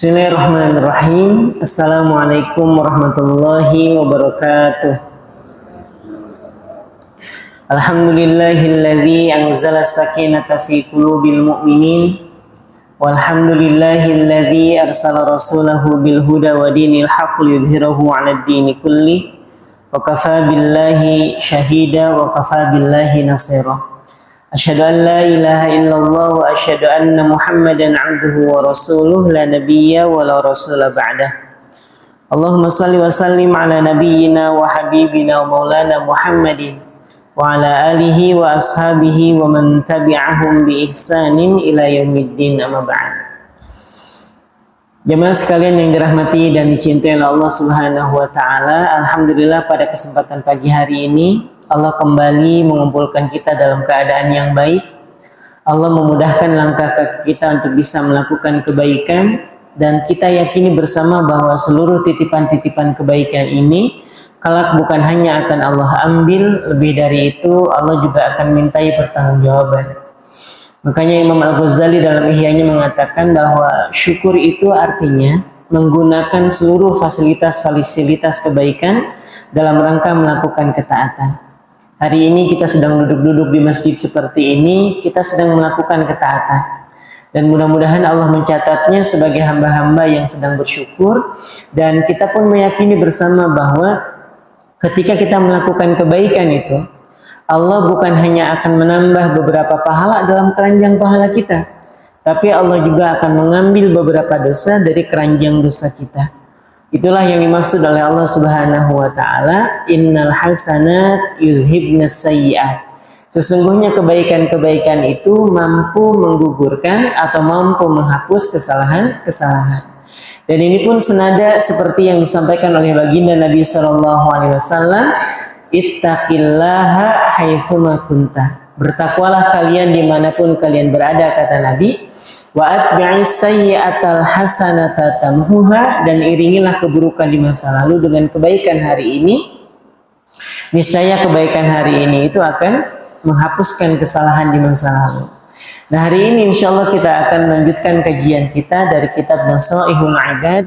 Bismillahirrahmanirrahim. Assalamualaikum warahmatullahi wabarakatuh. Alhamdulillahilladzi anzala sakinata fi qulubil mu'minin. Walhamdulillahilladzi arsala rasulahu bil huda wa dinil haqq liyudhhirahu 'alad dini kullih. Wa kafaa billahi syahida wa kafaa billahi nasira. Asyhadu an la ilaha illallah wa asyhadu anna Muhammadan 'abduhu wa rasuluh la nabiyya wa la rasula ba'dah. Allahumma shalli wa sallim ala nabiyyina wa habibina wa maulana Muhammadin wa ala alihi wa ashabihi wa man tabi'ahum bi ihsanin ila yaumiddin, amma ba'd. Jemaah sekalian yang dirahmati dan dicintai oleh Allah Subhanahu wa taala, alhamdulillah pada kesempatan pagi hari ini Allah kembali mengumpulkan kita dalam keadaan yang baik. Allah memudahkan langkah kaki kita untuk bisa melakukan kebaikan, dan kita yakini bersama bahwa seluruh titipan-titipan kebaikan ini kelak bukan hanya akan Allah ambil, lebih dari itu Allah juga akan mintai pertanggungjawaban. Makanya Imam Al-Ghazali dalam Ihya'nya mengatakan bahwa syukur itu artinya menggunakan seluruh fasilitas kebaikan dalam rangka melakukan ketaatan. Hari ini kita sedang duduk-duduk di masjid seperti ini, kita sedang melakukan ketaatan. Dan mudah-mudahan Allah mencatatnya sebagai hamba-hamba yang sedang bersyukur. Dan kita pun meyakini bersama bahwa ketika kita melakukan kebaikan itu, Allah bukan hanya akan menambah beberapa pahala dalam keranjang pahala kita, tapi Allah juga akan mengambil beberapa dosa dari keranjang dosa kita. Itulah yang dimaksud oleh Allah Subhanahu wa taala, innal hasanat yuzhibnas sayyi'at. Sesungguhnya kebaikan-kebaikan itu mampu menggugurkan atau mampu menghapus kesalahan-kesalahan. Dan ini pun senada seperti yang disampaikan oleh baginda Nabi sallallahu alaihi wasallam, ittaqillaha haitsuma kunta. Bertakwalah kalian dimanapun kalian berada, kata Nabi. Wa atbi'is sayyi'atal hasanata tamhuha, dan iringilah keburukan di masa lalu dengan kebaikan hari ini. Niscaya kebaikan hari ini itu akan menghapuskan kesalahan di masa lalu. Nah, hari ini insyaallah kita akan melanjutkan kajian kita dari kitab Nasaihul Ibad,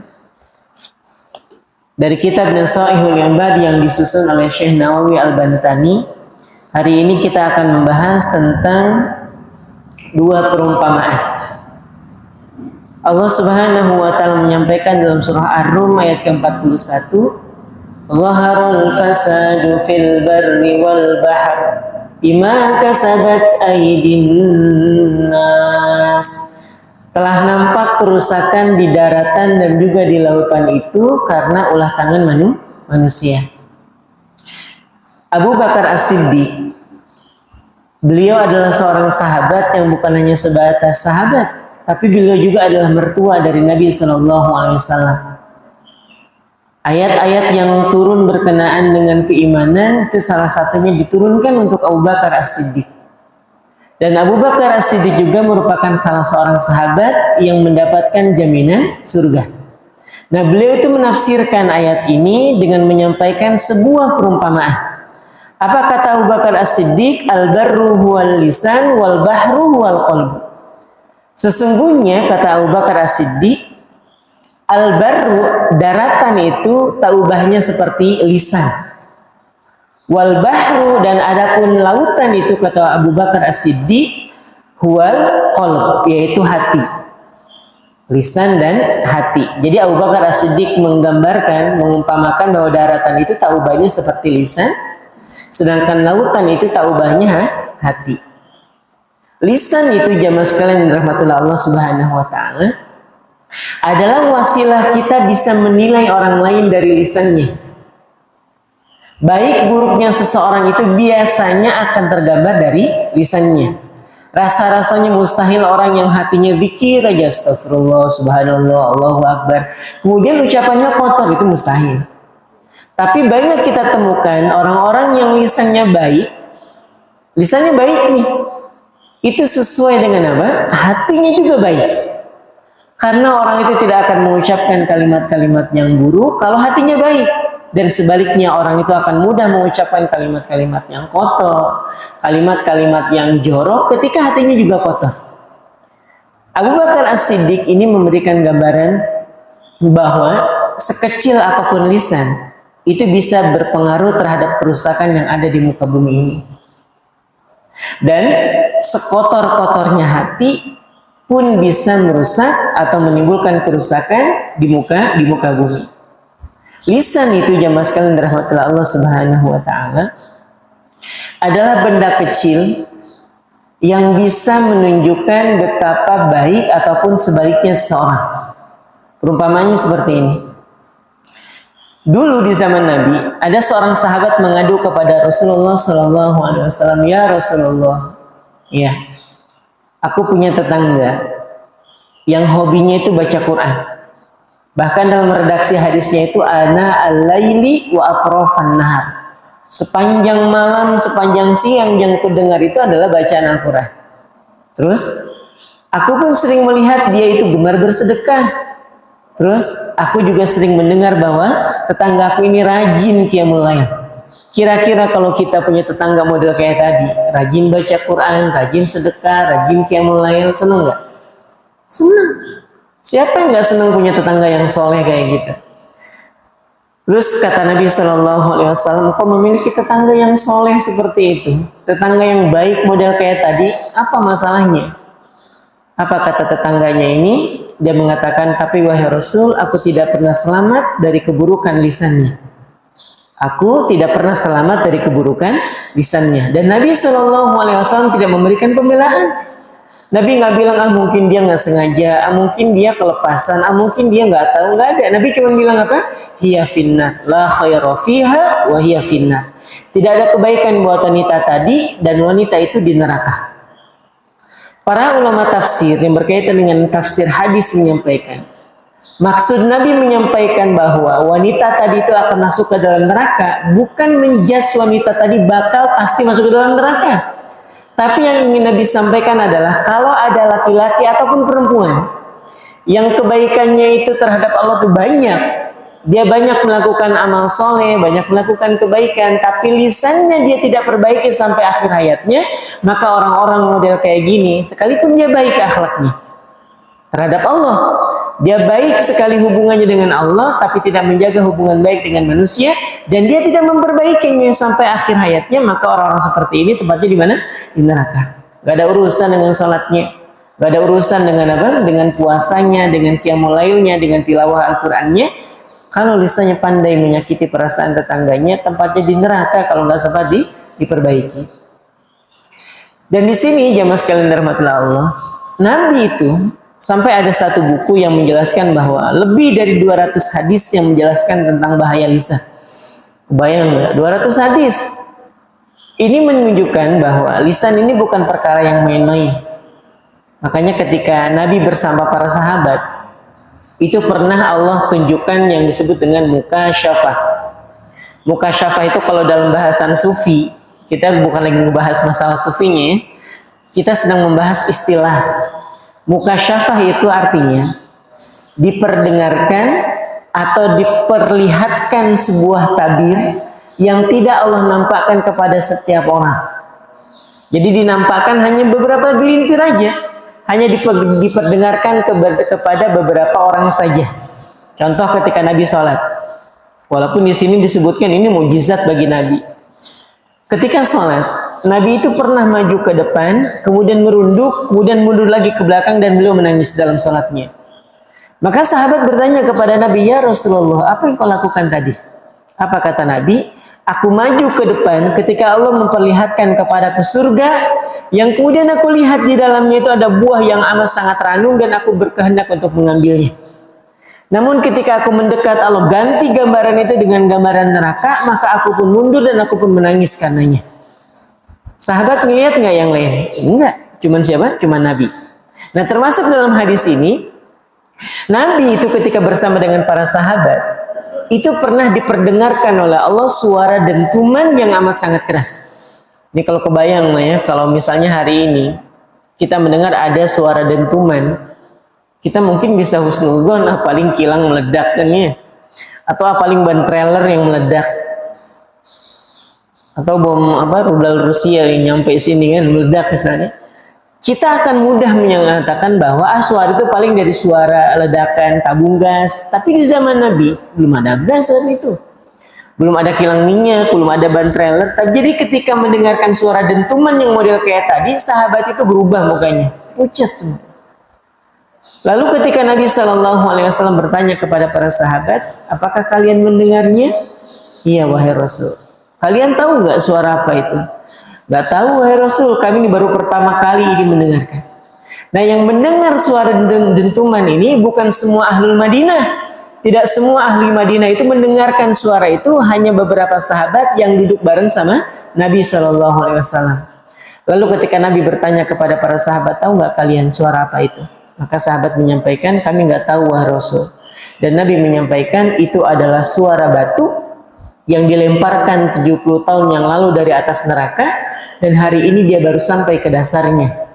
dari kitab Nasaihul Ibad yang disusun oleh Syekh Nawawi Al-Bantani. Hari ini kita akan membahas tentang dua perumpamaan. Allah Subhanahu wa taala menyampaikan dalam surah Ar-Rum ayat ke-41, "Zaharul fasadu fil barri wal bahr bima kasabat aydin nas." Telah nampak kerusakan di daratan dan juga di lautan itu karena ulah tangan manusia. Abu Bakar As-Siddiq, beliau adalah seorang sahabat yang bukan hanya sebatas sahabat, tapi beliau juga adalah mertua dari Nabi Sallallahu Alaihi Wasallam. Ayat-ayat yang turun berkenaan dengan keimanan itu salah satunya diturunkan untuk Abu Bakar As-Siddiq. Dan Abu Bakar As-Siddiq juga merupakan salah seorang sahabat yang mendapatkan jaminan surga. Nah, beliau itu menafsirkan ayat ini dengan menyampaikan sebuah perumpamaan. Apa kata Abu Bakar As-Siddiq? Al-barru huwal lisan wal bahru huwal qalb. Sesungguhnya kata Abu Bakar As-Siddiq, al-barru, daratan itu taubahnya seperti lisan. Wal bahru, dan adapun lautan itu kata Abu Bakar As-Siddiq, huwal qalb, yaitu hati. Lisan dan hati. Jadi Abu Bakar As-Siddiq menggambarkan, mengumpamakan bahwa daratan itu taubahnya seperti lisan, sedangkan lautan itu taubahnya hati. Lisan itu jamaah sekalian rahmatullah Allah Subhanahu wa taala adalah wasilah kita bisa menilai orang lain dari lisannya. Baik buruknya seseorang itu biasanya akan tergambar dari lisannya. Rasa-rasanya mustahil orang yang hatinya zikir aja, astagfirullah, subhanallah, Allahu akbar, kemudian ucapannya kotor, itu mustahil. Tapi banyak kita temukan orang-orang yang lisannya baik nih, itu sesuai dengan apa? Hatinya juga baik. Karena orang itu tidak akan mengucapkan kalimat-kalimat yang buruk kalau hatinya baik. Dan sebaliknya orang itu akan mudah mengucapkan kalimat-kalimat yang kotor, kalimat-kalimat yang jorok ketika hatinya juga kotor. Abu Bakar As-Siddiq ini memberikan gambaran bahwa sekecil apapun lisan itu bisa berpengaruh terhadap kerusakan yang ada di muka bumi ini. Dan sekotor-kotornya hati pun bisa merusak atau menimbulkan kerusakan di muka bumi. Lisan itu jamaah sekalian dirahmati Allah Subhanahu wa taala adalah benda kecil yang bisa menunjukkan betapa baik ataupun sebaliknya seseorang. Perumpamannya seperti ini. Dulu di zaman Nabi, ada seorang sahabat mengadu kepada Rasulullah Sallallahu Alaihi Wasallam, ya Rasulullah, ya, aku punya tetangga yang hobinya itu baca Quran. Bahkan dalam redaksi hadisnya itu ana al-laili wa atrafan nahar. Sepanjang malam, sepanjang siang yang kudengar itu adalah bacaan Al-Quran. Terus, aku pun sering melihat dia itu gemar bersedekah. Terus aku juga sering mendengar bahwa tetangga aku ini rajin qiyamul lail. Kira-kira kalau kita punya tetangga model kayak tadi, rajin baca Quran, rajin sedekah, rajin qiyamul lail, seneng nggak? Seneng. Siapa yang nggak seneng punya tetangga yang soleh kayak gitu? Terus kata Nabi Shallallahu Alaihi Wasallam, kau memiliki tetangga yang soleh seperti itu, tetangga yang baik model kayak tadi, apa masalahnya? Apa kata tetangganya ini? Dia mengatakan, tapi wahai Rasul, aku tidak pernah selamat dari keburukan lisannya. Aku tidak pernah selamat dari keburukan lisannya. Dan Nabi Shallallahu Alaihi Wasallam tidak memberikan pembelaan. Nabi nggak bilang, mungkin dia nggak sengaja, mungkin dia kelepasan, mungkin dia nggak tahu, nggak ada. Nabi cuma bilang apa? Hiya finnar, la khaira fiha wa hiya finnar. Tidak ada kebaikan buat wanita tadi dan wanita itu di neraka. Para ulama tafsir yang berkaitan dengan tafsir hadis menyampaikan, maksud Nabi menyampaikan bahwa wanita tadi itu akan masuk ke dalam neraka, bukan menjas wanita tadi bakal pasti masuk ke dalam neraka. Tapi yang ingin Nabi sampaikan adalah kalau ada laki-laki ataupun perempuan yang kebaikannya itu terhadap Allah itu banyak, dia banyak melakukan amal soleh, banyak melakukan kebaikan, tapi lisannya dia tidak perbaiki sampai akhir hayatnya, maka orang-orang model kayak gini, sekalipun dia baik akhlaknya terhadap Allah, dia baik sekali hubungannya dengan Allah, tapi tidak menjaga hubungan baik dengan manusia, dan dia tidak memperbaikinya sampai akhir hayatnya, maka orang-orang seperti ini tempatnya di mana? Di neraka. Gak ada urusan dengan salatnya, gak ada urusan dengan apa? Dengan puasanya, dengan qiyamul lailnya, dengan tilawah Al-Qur'annya. Kalau lisannya pandai menyakiti perasaan tetangganya, tempatnya di neraka kalau nggak sempat diperbaiki. Dan di sini jamaah sekalian dirahmati Allah, Nabi itu sampai ada satu buku yang menjelaskan bahwa lebih dari 200 hadis yang menjelaskan tentang bahaya lisan. Kebayang nggak? 200 hadis. Ini menunjukkan bahwa lisan ini bukan perkara yang main-main. Makanya ketika Nabi bersama para sahabat, itu pernah Allah tunjukkan yang disebut dengan mukasyafah. Mukasyafah itu kalau dalam bahasan sufi, kita bukan lagi membahas masalah sufinya, kita sedang membahas istilah. Mukasyafah itu artinya diperdengarkan atau diperlihatkan sebuah tabir yang tidak Allah nampakkan kepada setiap orang. Jadi dinampakkan hanya beberapa gelintir aja. Hanya diperdengarkan kepada beberapa orang saja. Contoh ketika Nabi sholat. Walaupun di sini disebutkan ini mukjizat bagi Nabi. Ketika sholat, Nabi itu pernah maju ke depan, kemudian merunduk, kemudian mundur lagi ke belakang dan beliau menangis dalam sholatnya. Maka sahabat bertanya kepada Nabi, ya Rasulullah, apa yang kau lakukan tadi? Apa kata Nabi? Aku maju ke depan ketika Allah memperlihatkan kepadaku surga, yang kemudian aku lihat di dalamnya itu ada buah yang amat sangat ranum dan aku berkehendak untuk mengambilnya. Namun ketika aku mendekat, Allah ganti gambaran itu dengan gambaran neraka, maka aku pun mundur dan aku pun menangis karenanya. Sahabat ngelihat nggak yang lain? Enggak. Cuman siapa? Cuman Nabi. Nah, termasuk dalam hadis ini, Nabi itu ketika bersama dengan para sahabat, itu pernah diperdengarkan oleh Allah suara dentuman yang amat sangat keras. Ini kalau kebayang ya, kalau misalnya hari ini kita mendengar ada suara dentuman, kita mungkin bisa husnuzon, paling kilang meledak kan ya, atau paling ban trailer yang meledak, atau bom rudal Rusia yang nyampe sini kan meledak misalnya. kita akan mudah menyatakan bahwa suara itu paling dari suara ledakan tabung gas. Tapi di zaman Nabi belum ada gas waktu itu. Belum ada kilang minyak, belum ada ban trailer. Jadi ketika mendengarkan suara dentuman yang model kayak tadi, sahabat itu berubah mukanya, pucat semua. Lalu ketika Nabi SAW bertanya kepada para sahabat, apakah kalian mendengarnya? Iya wahai Rasul. Kalian tahu nggak suara apa itu? Nggak tahu wahai Rasul, kami ini baru pertama kali ini mendengarkan. Nah, yang mendengar suara dentuman ini bukan semua ahli Madinah. Tidak semua ahli Madinah itu mendengarkan suara itu, hanya beberapa sahabat yang duduk bareng sama Nabi SAW. Lalu ketika Nabi bertanya kepada para sahabat, tahu nggak kalian suara apa itu? Maka sahabat menyampaikan, kami nggak tahu wahai Rasul. Dan Nabi menyampaikan itu adalah suara batu yang dilemparkan 70 tahun yang lalu dari atas neraka, dan hari ini dia baru sampai ke dasarnya.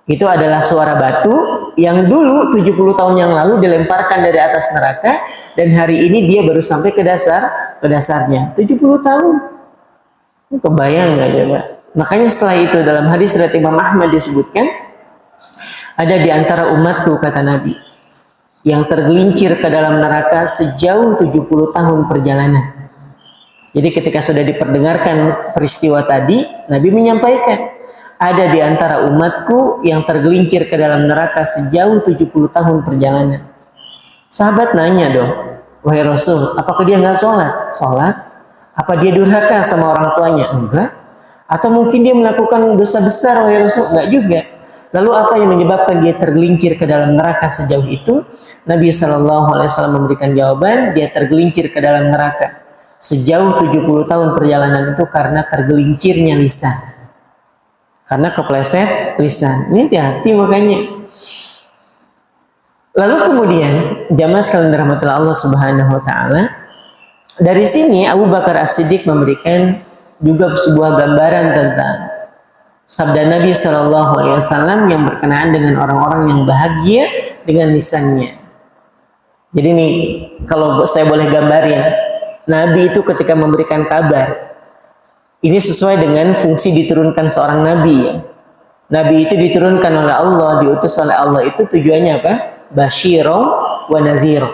Itu adalah suara batu yang dulu 70 tahun yang lalu dilemparkan dari atas neraka, dan hari ini dia baru sampai ke dasarnya. 70 tahun. Kebayang nggak coba? Makanya setelah itu dalam hadis riwayat Imam Ahmad disebutkan, ada di antara umatku, kata Nabi, yang tergelincir ke dalam neraka sejauh 70 tahun perjalanan. Jadi ketika sudah diperdengarkan peristiwa tadi, Nabi menyampaikan, ada di antara umatku yang tergelincir ke dalam neraka sejauh 70 tahun perjalanan. Sahabat nanya dong, wahai Rasul, apakah dia nggak sholat? Sholat. Apa dia durhaka sama orang tuanya? Enggak. Atau mungkin dia melakukan dosa besar, wahai Rasul? Enggak juga. Lalu apa yang menyebabkan dia tergelincir ke dalam neraka sejauh itu? Nabi SAW memberikan jawaban, dia tergelincir ke dalam neraka sejauh 70 tahun perjalanan itu karena tergelincirnya lisan. Karena kepleset lisan. Ini hati-hati makanya. Lalu kemudian, jamaah sekalian dirahmati Allah Subhanahu wa taala, dari sini Abu Bakar As-Siddiq memberikan juga sebuah gambaran tentang sabda Nabi SAW yang berkenaan dengan orang-orang yang bahagia dengan lisannya. Jadi nih, kalau saya boleh gambarin, Nabi itu ketika memberikan kabar, ini sesuai dengan fungsi diturunkan seorang Nabi ya. Nabi itu diturunkan oleh Allah, diutus oleh Allah, itu tujuannya apa? Basyiro wa nadhir,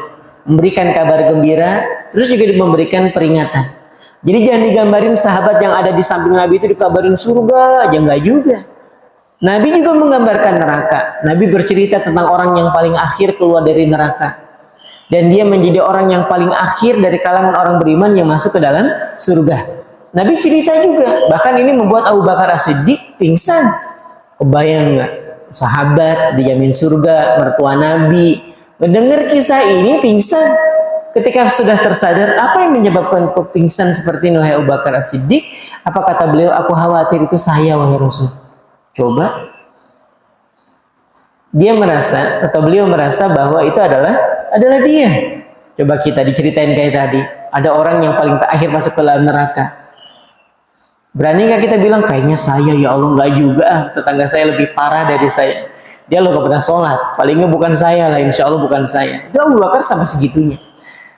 memberikan kabar gembira, terus juga memberikan peringatan. Jadi jangan digambarin sahabat yang ada di samping Nabi itu dikabarin surga aja, enggak juga. Nabi juga menggambarkan neraka. Nabi bercerita tentang orang yang paling akhir keluar dari neraka. Dan dia menjadi orang yang paling akhir dari kalangan orang beriman yang masuk ke dalam surga. Nabi cerita juga. Bahkan ini membuat Abu Bakar As-Siddiq pingsan. Kebayang nggak? Sahabat dijamin surga, mertua Nabi. Mendengar kisah ini pingsan. Ketika sudah tersadar, apa yang menyebabkan kau pingsan seperti ini, wahai Abu Bakar As-Siddiq? Apa kata beliau? Aku khawatir itu saya, wahai Rasul. Coba. Dia merasa, atau beliau merasa bahwa itu adalah dia. Coba kita diceritain kayak tadi, ada orang yang paling terakhir masuk ke dalam neraka. Berani nggak kita bilang, kayaknya saya ya Allah? Nggak juga, tetangga saya lebih parah dari saya. Dia lo gak pernah sholat, palingnya bukan saya lah, insya Allah bukan saya. Itu Abu Bakar sama segitunya.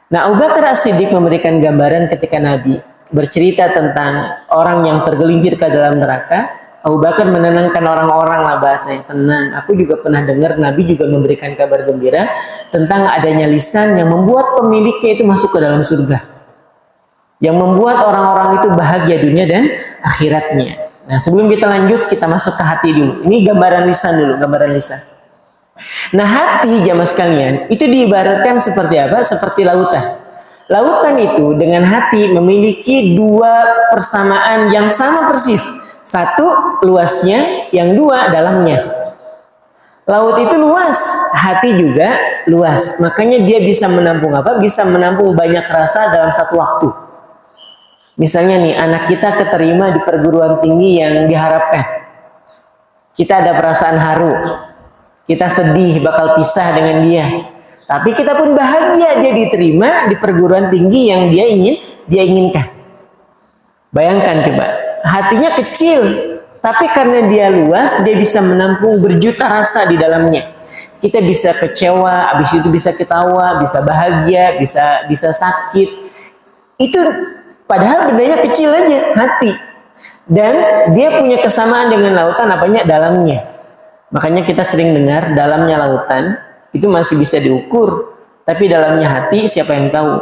Nah, Abu Bakar As-Siddiq memberikan gambaran ketika Nabi bercerita tentang orang yang tergelincir ke dalam neraka. Abu Bakar menenangkan orang-orang lah bahasanya, tenang. Aku juga pernah dengar Nabi juga memberikan kabar gembira tentang adanya lisan yang membuat pemiliknya itu masuk ke dalam surga. Yang membuat orang-orang itu bahagia dunia dan akhiratnya. Nah, sebelum kita lanjut, kita masuk ke hati dulu. Ini gambaran lisan dulu, gambaran lisan. Nah, hati jamaah sekalian, itu diibaratkan seperti apa? Seperti lautan. Lautan itu dengan hati memiliki dua persamaan yang sama persis. Satu luasnya, yang dua dalamnya. Laut itu luas, hati juga luas. Makanya dia bisa menampung apa? Bisa menampung banyak rasa dalam satu waktu. Misalnya nih, anak kita keterima di perguruan tinggi yang diharapkan. Kita ada perasaan haru. Kita sedih bakal pisah dengan dia. Tapi kita pun bahagia dia diterima di perguruan tinggi yang dia inginkan. Bayangkan coba. Hatinya kecil, tapi karena dia luas, dia bisa menampung berjuta rasa di dalamnya. Kita bisa kecewa, habis itu bisa ketawa, bisa bahagia, bisa sakit. Itu padahal bendanya kecil aja, hati. Dan dia punya kesamaan dengan lautan, apanya? Dalamnya. Makanya kita sering dengar dalamnya lautan itu masih bisa diukur, tapi dalamnya hati siapa yang tahu?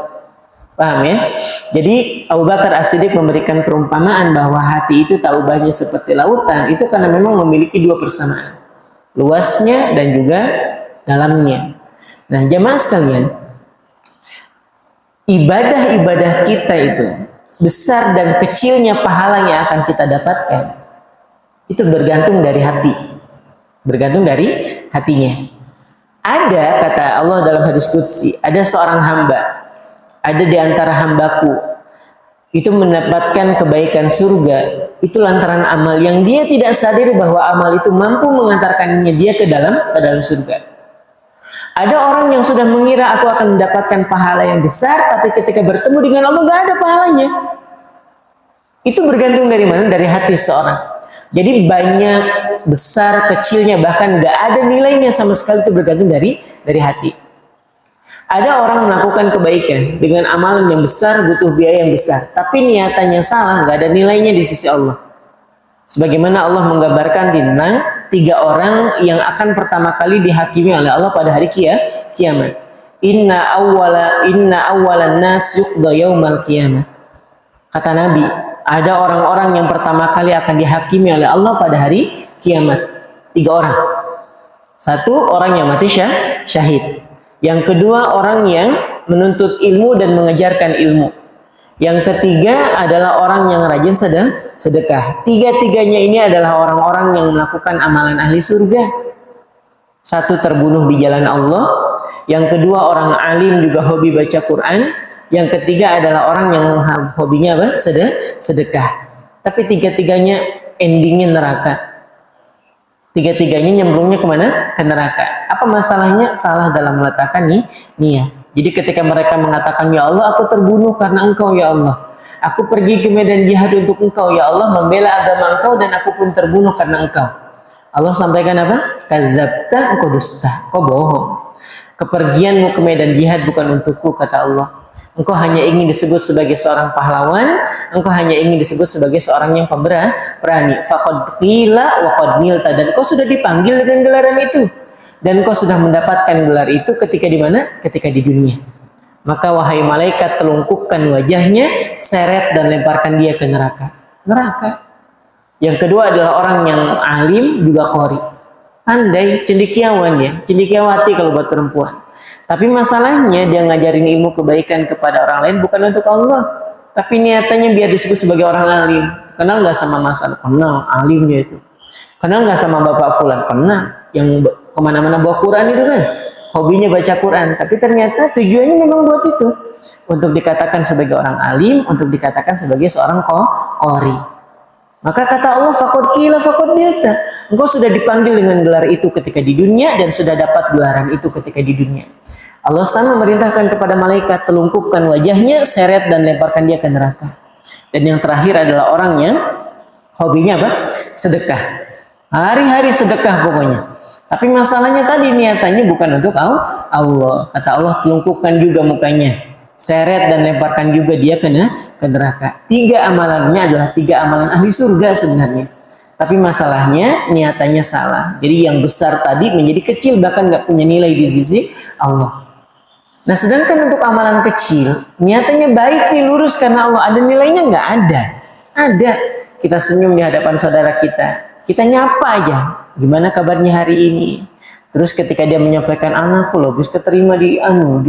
Paham ya? Jadi Abu Bakar As-Siddiq memberikan perumpamaan bahwa hati itu tak ubahnya seperti lautan, itu karena memang memiliki dua persamaan, luasnya dan juga dalamnya. Nah, jamaah sekalian, ibadah-ibadah kita itu, besar dan kecilnya pahala yang akan kita dapatkan, itu bergantung dari hati. Bergantung dari hatinya. Ada, kata Allah dalam hadis qudsi, ada seorang hamba, ada di antara hambaku, itu mendapatkan kebaikan surga, itu lantaran amal yang dia tidak sadar bahwa amal itu mampu mengantarkannya dia ke dalam surga. Ada orang yang sudah mengira aku akan mendapatkan pahala yang besar, tapi ketika bertemu dengan Allah gak ada pahalanya. Itu bergantung dari mana? Dari hati seorang. Jadi banyak, besar, kecilnya, bahkan gak ada nilainya sama sekali, itu bergantung dari hati. Ada orang melakukan kebaikan dengan amalan yang besar, butuh biaya yang besar, tapi niatannya salah, gak ada nilainya di sisi Allah. Sebagaimana Allah menggambarkan tentang 3 orang yang akan pertama kali dihakimi oleh Allah pada hari kiamat. Inna awwalan nas yuqda yaumal qiyamah. Kata Nabi, ada orang-orang yang pertama kali akan dihakimi oleh Allah pada hari kiamat. 3 orang. 1 orang yang mati syahid. Yang kedua orang yang menuntut ilmu dan mengajarkan ilmu. Yang ketiga adalah orang yang rajin sedekah. 3-tiganya ini adalah orang-orang yang melakukan amalan ahli surga. 1 terbunuh di jalan Allah. Yang kedua orang alim juga hobi baca Quran. Yang ketiga adalah orang yang hobinya apa? Sedekah. Tapi 3-tiganya endingnya neraka. 3-tiganya nyemplungnya kemana? Ke neraka. Apa masalahnya? Salah dalam meletakkan niat. Jadi ketika mereka mengatakan, ya Allah aku terbunuh karena engkau ya Allah. Aku pergi ke medan jihad untuk engkau ya Allah, membela agama engkau, dan aku pun terbunuh karena engkau. Allah sampaikan apa? Kadzabta, engkau dusta, kau bohong. Kepergianmu ke medan jihad bukan untukku, kata Allah. Engkau hanya ingin disebut sebagai seorang pahlawan, engkau hanya ingin disebut sebagai seorang yang pemberani. Faqad qila wa qad nilta, dan kau sudah dipanggil dengan gelaran itu. Dan kau sudah mendapatkan gelar itu ketika di mana? Ketika di dunia. Maka wahai malaikat, telungkupkan wajahnya, seret dan lemparkan dia ke neraka. Neraka. Yang kedua adalah orang yang alim juga qori. Pandai, cendekiawan ya, cendekiawati kalau buat perempuan. Tapi masalahnya dia ngajarin ilmu kebaikan kepada orang lain bukan untuk Allah. Tapi niatannya biar disebut sebagai orang alim. Kenal nggak sama Mas Al? Kenal, alimnya itu. Kenal nggak sama Bapak Fulan? Kenal. Yang kemana-mana bawa Quran itu kan, hobinya baca Quran, tapi ternyata tujuannya memang buat itu, untuk dikatakan sebagai orang alim, untuk dikatakan sebagai seorang qori. Maka kata Allah, faqad qila faqad nilta, engkau sudah dipanggil dengan gelar itu ketika di dunia dan sudah dapat gelaran itu ketika di dunia. Allah SWT memerintahkan kepada malaikat, telungkupkan wajahnya, seret dan lemparkan dia ke neraka. Dan yang terakhir adalah orang yang hobinya apa? Sedekah. Hari-hari sedekah pokoknya. Tapi masalahnya tadi niatannya bukan untuk Allah. Kata Allah, telungkupkan juga mukanya, seret dan lemparkan juga dia ke neraka. 3 amalannya adalah 3 amalan ahli surga sebenarnya. Tapi masalahnya niatannya salah. Jadi yang besar tadi menjadi kecil, bahkan nggak punya nilai di sisi Allah. Nah sedangkan untuk amalan kecil, niatannya baik nih, lurus karena Allah, ada nilainya nggak? Ada. Kita senyum di hadapan saudara kita. Kita nyapa aja, gimana kabarnya hari ini? Terus ketika dia menyampaikan, anakku loh bisa keterima di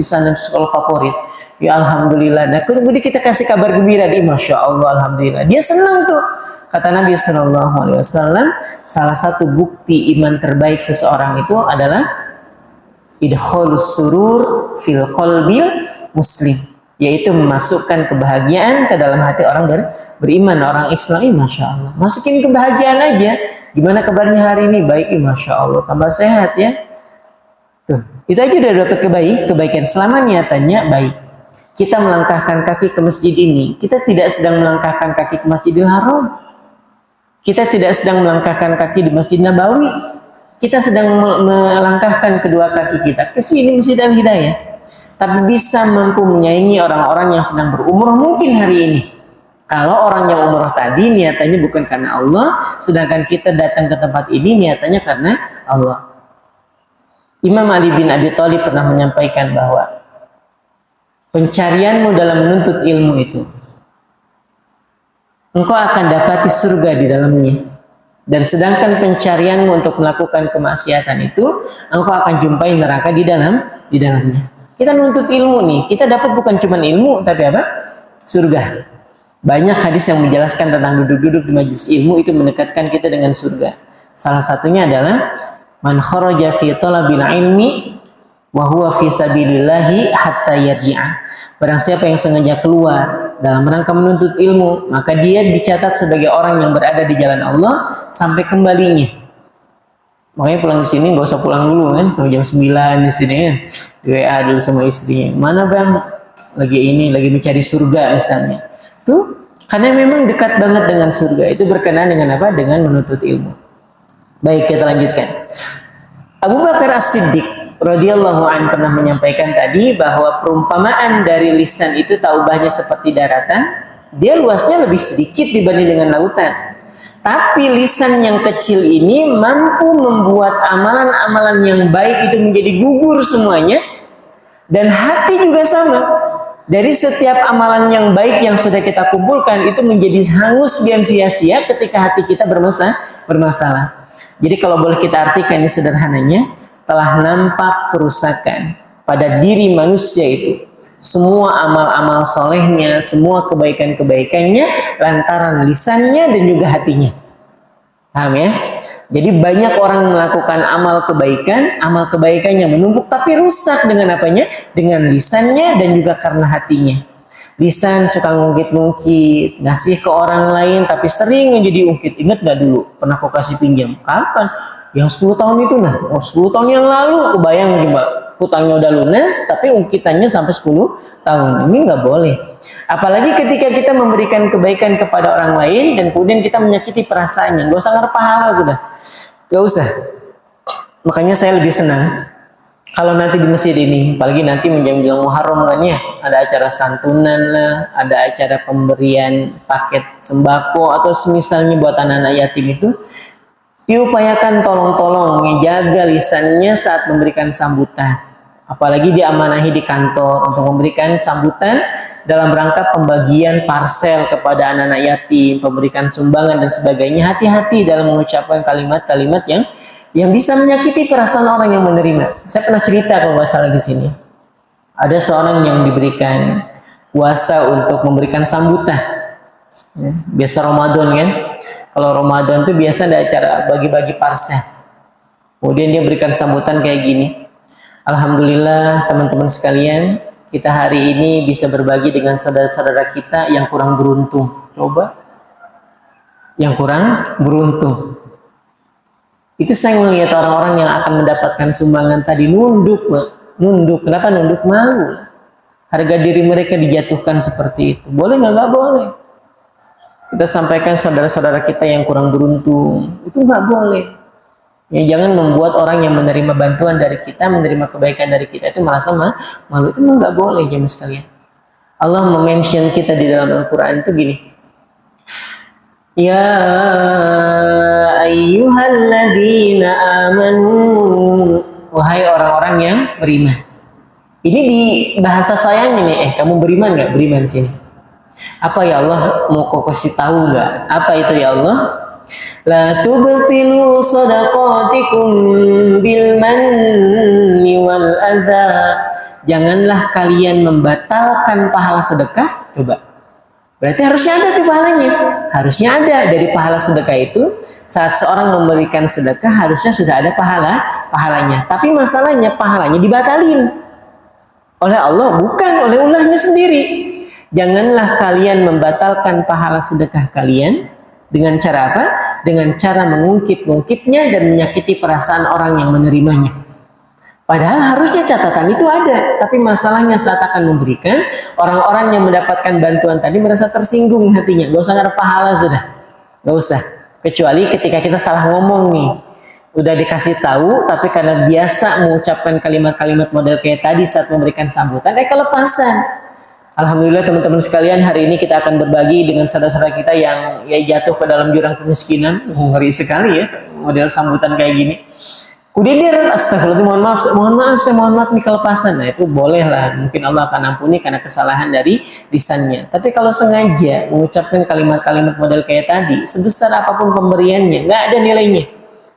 sana sekolah favorit. Ya alhamdulillah. Nah kemudian kita kasih kabar gembira, di masya Allah, alhamdulillah. Dia senang tuh. Kata Nabi SAW, salah satu bukti iman terbaik seseorang itu adalah idkhalus surur fil qalbil muslim, yaitu memasukkan kebahagiaan ke dalam hati orang beriman, orang Islam. Masya Allah, masukin kebahagiaan aja. Gimana kabarnya hari ini? Baik, Masya Allah, tambah sehat ya. Tuh, itu aja udah dapat kebaikan selama niatannya baik. Kita melangkahkan kaki ke masjid ini, kita tidak sedang melangkahkan kaki ke Masjidil Haram. Kita tidak sedang melangkahkan kaki di Masjid Nabawi. Kita sedang melangkahkan kedua kaki kita ke sini, Masjid Al-Hidayah. Tapi bisa mampu menyaingi orang-orang yang sedang berumrah mungkin hari ini. Kalau orang yang umrah tadi niatannya bukan karena Allah, sedangkan kita datang ke tempat ini niatannya karena Allah. Imam Ali bin Abi Thalib pernah menyampaikan bahwa pencarianmu dalam menuntut ilmu itu, engkau akan dapati surga di dalamnya. Dan sedangkan pencarianmu untuk melakukan kemaksiatan itu, engkau akan jumpai neraka di dalamnya. Kita nuntut ilmu nih, kita dapat bukan cuma ilmu, tapi apa? Surga. Banyak hadis yang menjelaskan tentang duduk-duduk di majelis ilmu itu mendekatkan kita dengan surga. Salah satunya adalah man kharaja fi talabil ilmi wa huwa fi sabilillahi hatta yarji'a. Barang siapa yang sengaja keluar dalam rangka menuntut ilmu, maka dia dicatat sebagai orang yang berada di jalan Allah sampai kembalinya. Makanya pulang di sini nggak usah pulang dulu kan, sampai jam 9 di sini kan. Di WA dulu sama istrinya. Mana bang? Lagi mencari surga misalnya. Tuh, karena memang dekat banget dengan surga. Itu berkenaan dengan apa? Dengan menuntut ilmu. Baik, kita lanjutkan. Abu Bakar As-Siddiq radhiyallahu anhu pernah menyampaikan tadi bahwa perumpamaan dari lisan itu taubahnya seperti daratan, dia luasnya lebih sedikit dibanding dengan lautan. Tapi lisan yang kecil ini mampu membuat amalan-amalan yang baik itu menjadi gugur semuanya, dan hati juga sama. Dari setiap amalan yang baik yang sudah kita kumpulkan itu menjadi hangus dan sia-sia ketika hati kita bermasalah. Jadi kalau boleh kita artikan ini sederhananya, telah nampak kerusakan pada diri manusia itu. Semua amal-amal solehnya, semua kebaikan-kebaikannya lantaran lisannya dan juga hatinya. Paham ya? Jadi banyak orang melakukan amal kebaikannya menumpuk tapi rusak dengan apanya? Dengan lisannya dan juga karena hatinya. Lisan suka ngungkit-ngungkit, ngasih ke orang lain tapi sering menjadi ungkit. Ingat gak dulu pernah kau kasih pinjam? Kapan? Yang 10 tahun itu nah. 10 tahun yang lalu, kebayang gimana? Hutangnya udah lunas tapi ungkitannya sampai 10 tahun. Ini nggak boleh. Apalagi ketika kita memberikan kebaikan kepada orang lain dan kemudian kita menyakiti perasaannya. Gak usah ngarep pahala sudah. Gak usah. Makanya saya lebih senang kalau nanti di masjid ini, apalagi nanti menjelang Muharram kan ya, ada acara santunan lah, ada acara pemberian paket sembako atau semisalnya buat anak-anak yatim itu, diupayakan tolong-tolong menjaga lisannya saat memberikan sambutan. Apalagi diamanahi di kantor untuk memberikan sambutan dalam rangka pembagian parsel kepada anak-anak yatim, memberikan sumbangan dan sebagainya. Hati-hati dalam mengucapkan kalimat-kalimat yang bisa menyakiti perasaan orang yang menerima. Saya pernah cerita kalau nggak salah di sini. Ada seorang yang diberikan kuasa untuk memberikan sambutan. Ya, biasa Ramadan kan? Kalau Ramadan itu biasa ada acara bagi-bagi parsel. Kemudian dia berikan sambutan kayak gini. Alhamdulillah teman-teman sekalian, kita hari ini bisa berbagi dengan saudara-saudara kita yang kurang beruntung. Coba, yang kurang beruntung. Itu saya melihat orang-orang yang akan mendapatkan sumbangan tadi nunduk. Kenapa nunduk? Malu. Harga diri mereka dijatuhkan seperti itu. Boleh nggak? Nggak boleh. Kita sampaikan saudara-saudara kita yang kurang beruntung. Itu nggak boleh. Ya, jangan membuat orang yang menerima bantuan dari kita, menerima kebaikan dari kita itu merasa malu. Itu nggak boleh, jemaah sekalian. Allah mention kita di dalam Al-Quran itu gini. Ya ayyuhalladzina amanu, wahai orang-orang yang beriman. Ini di bahasa sayangnya nih, kamu beriman nggak? Beriman sini. Apa ya Allah mau kau kasih tahu nggak? Apa itu ya Allah? La tubtilu sadaqatikum bil manni wal adza. Janganlah kalian membatalkan pahala sedekah. Coba. Berarti harusnya ada tuh pahalanya. Harusnya ada dari pahala sedekah itu. Saat seorang memberikan sedekah harusnya sudah ada pahalanya. Tapi masalahnya pahalanya dibatalin oleh Allah, bukan oleh ulahnya sendiri. Janganlah kalian membatalkan pahala sedekah kalian dengan cara apa? Dengan cara mengungkit-ungkitnya dan menyakiti perasaan orang yang menerimanya. Padahal harusnya catatan itu ada, tapi masalahnya saat akan memberikan, orang-orang yang mendapatkan bantuan tadi merasa tersinggung hatinya. Gak usah ngarep pahala sudah, gak usah. Kecuali ketika kita salah ngomong nih, udah dikasih tahu, tapi karena biasa mengucapkan kalimat-kalimat model kayak tadi saat memberikan sambutan, kelepasan. Alhamdulillah teman-teman sekalian, hari ini kita akan berbagi dengan saudara-saudara kita yang jatuh ke dalam jurang kemiskinan. Ngeri sekali ya model sambutan kayak gini. Kemudian dia astagfirullah, mohon maaf nih kelepasan. Nah itu boleh lah, mungkin Allah akan ampuni karena kesalahan dari lisannya. Tapi kalau sengaja mengucapkan kalimat-kalimat model kayak tadi, sebesar apapun pemberiannya, nggak ada nilainya,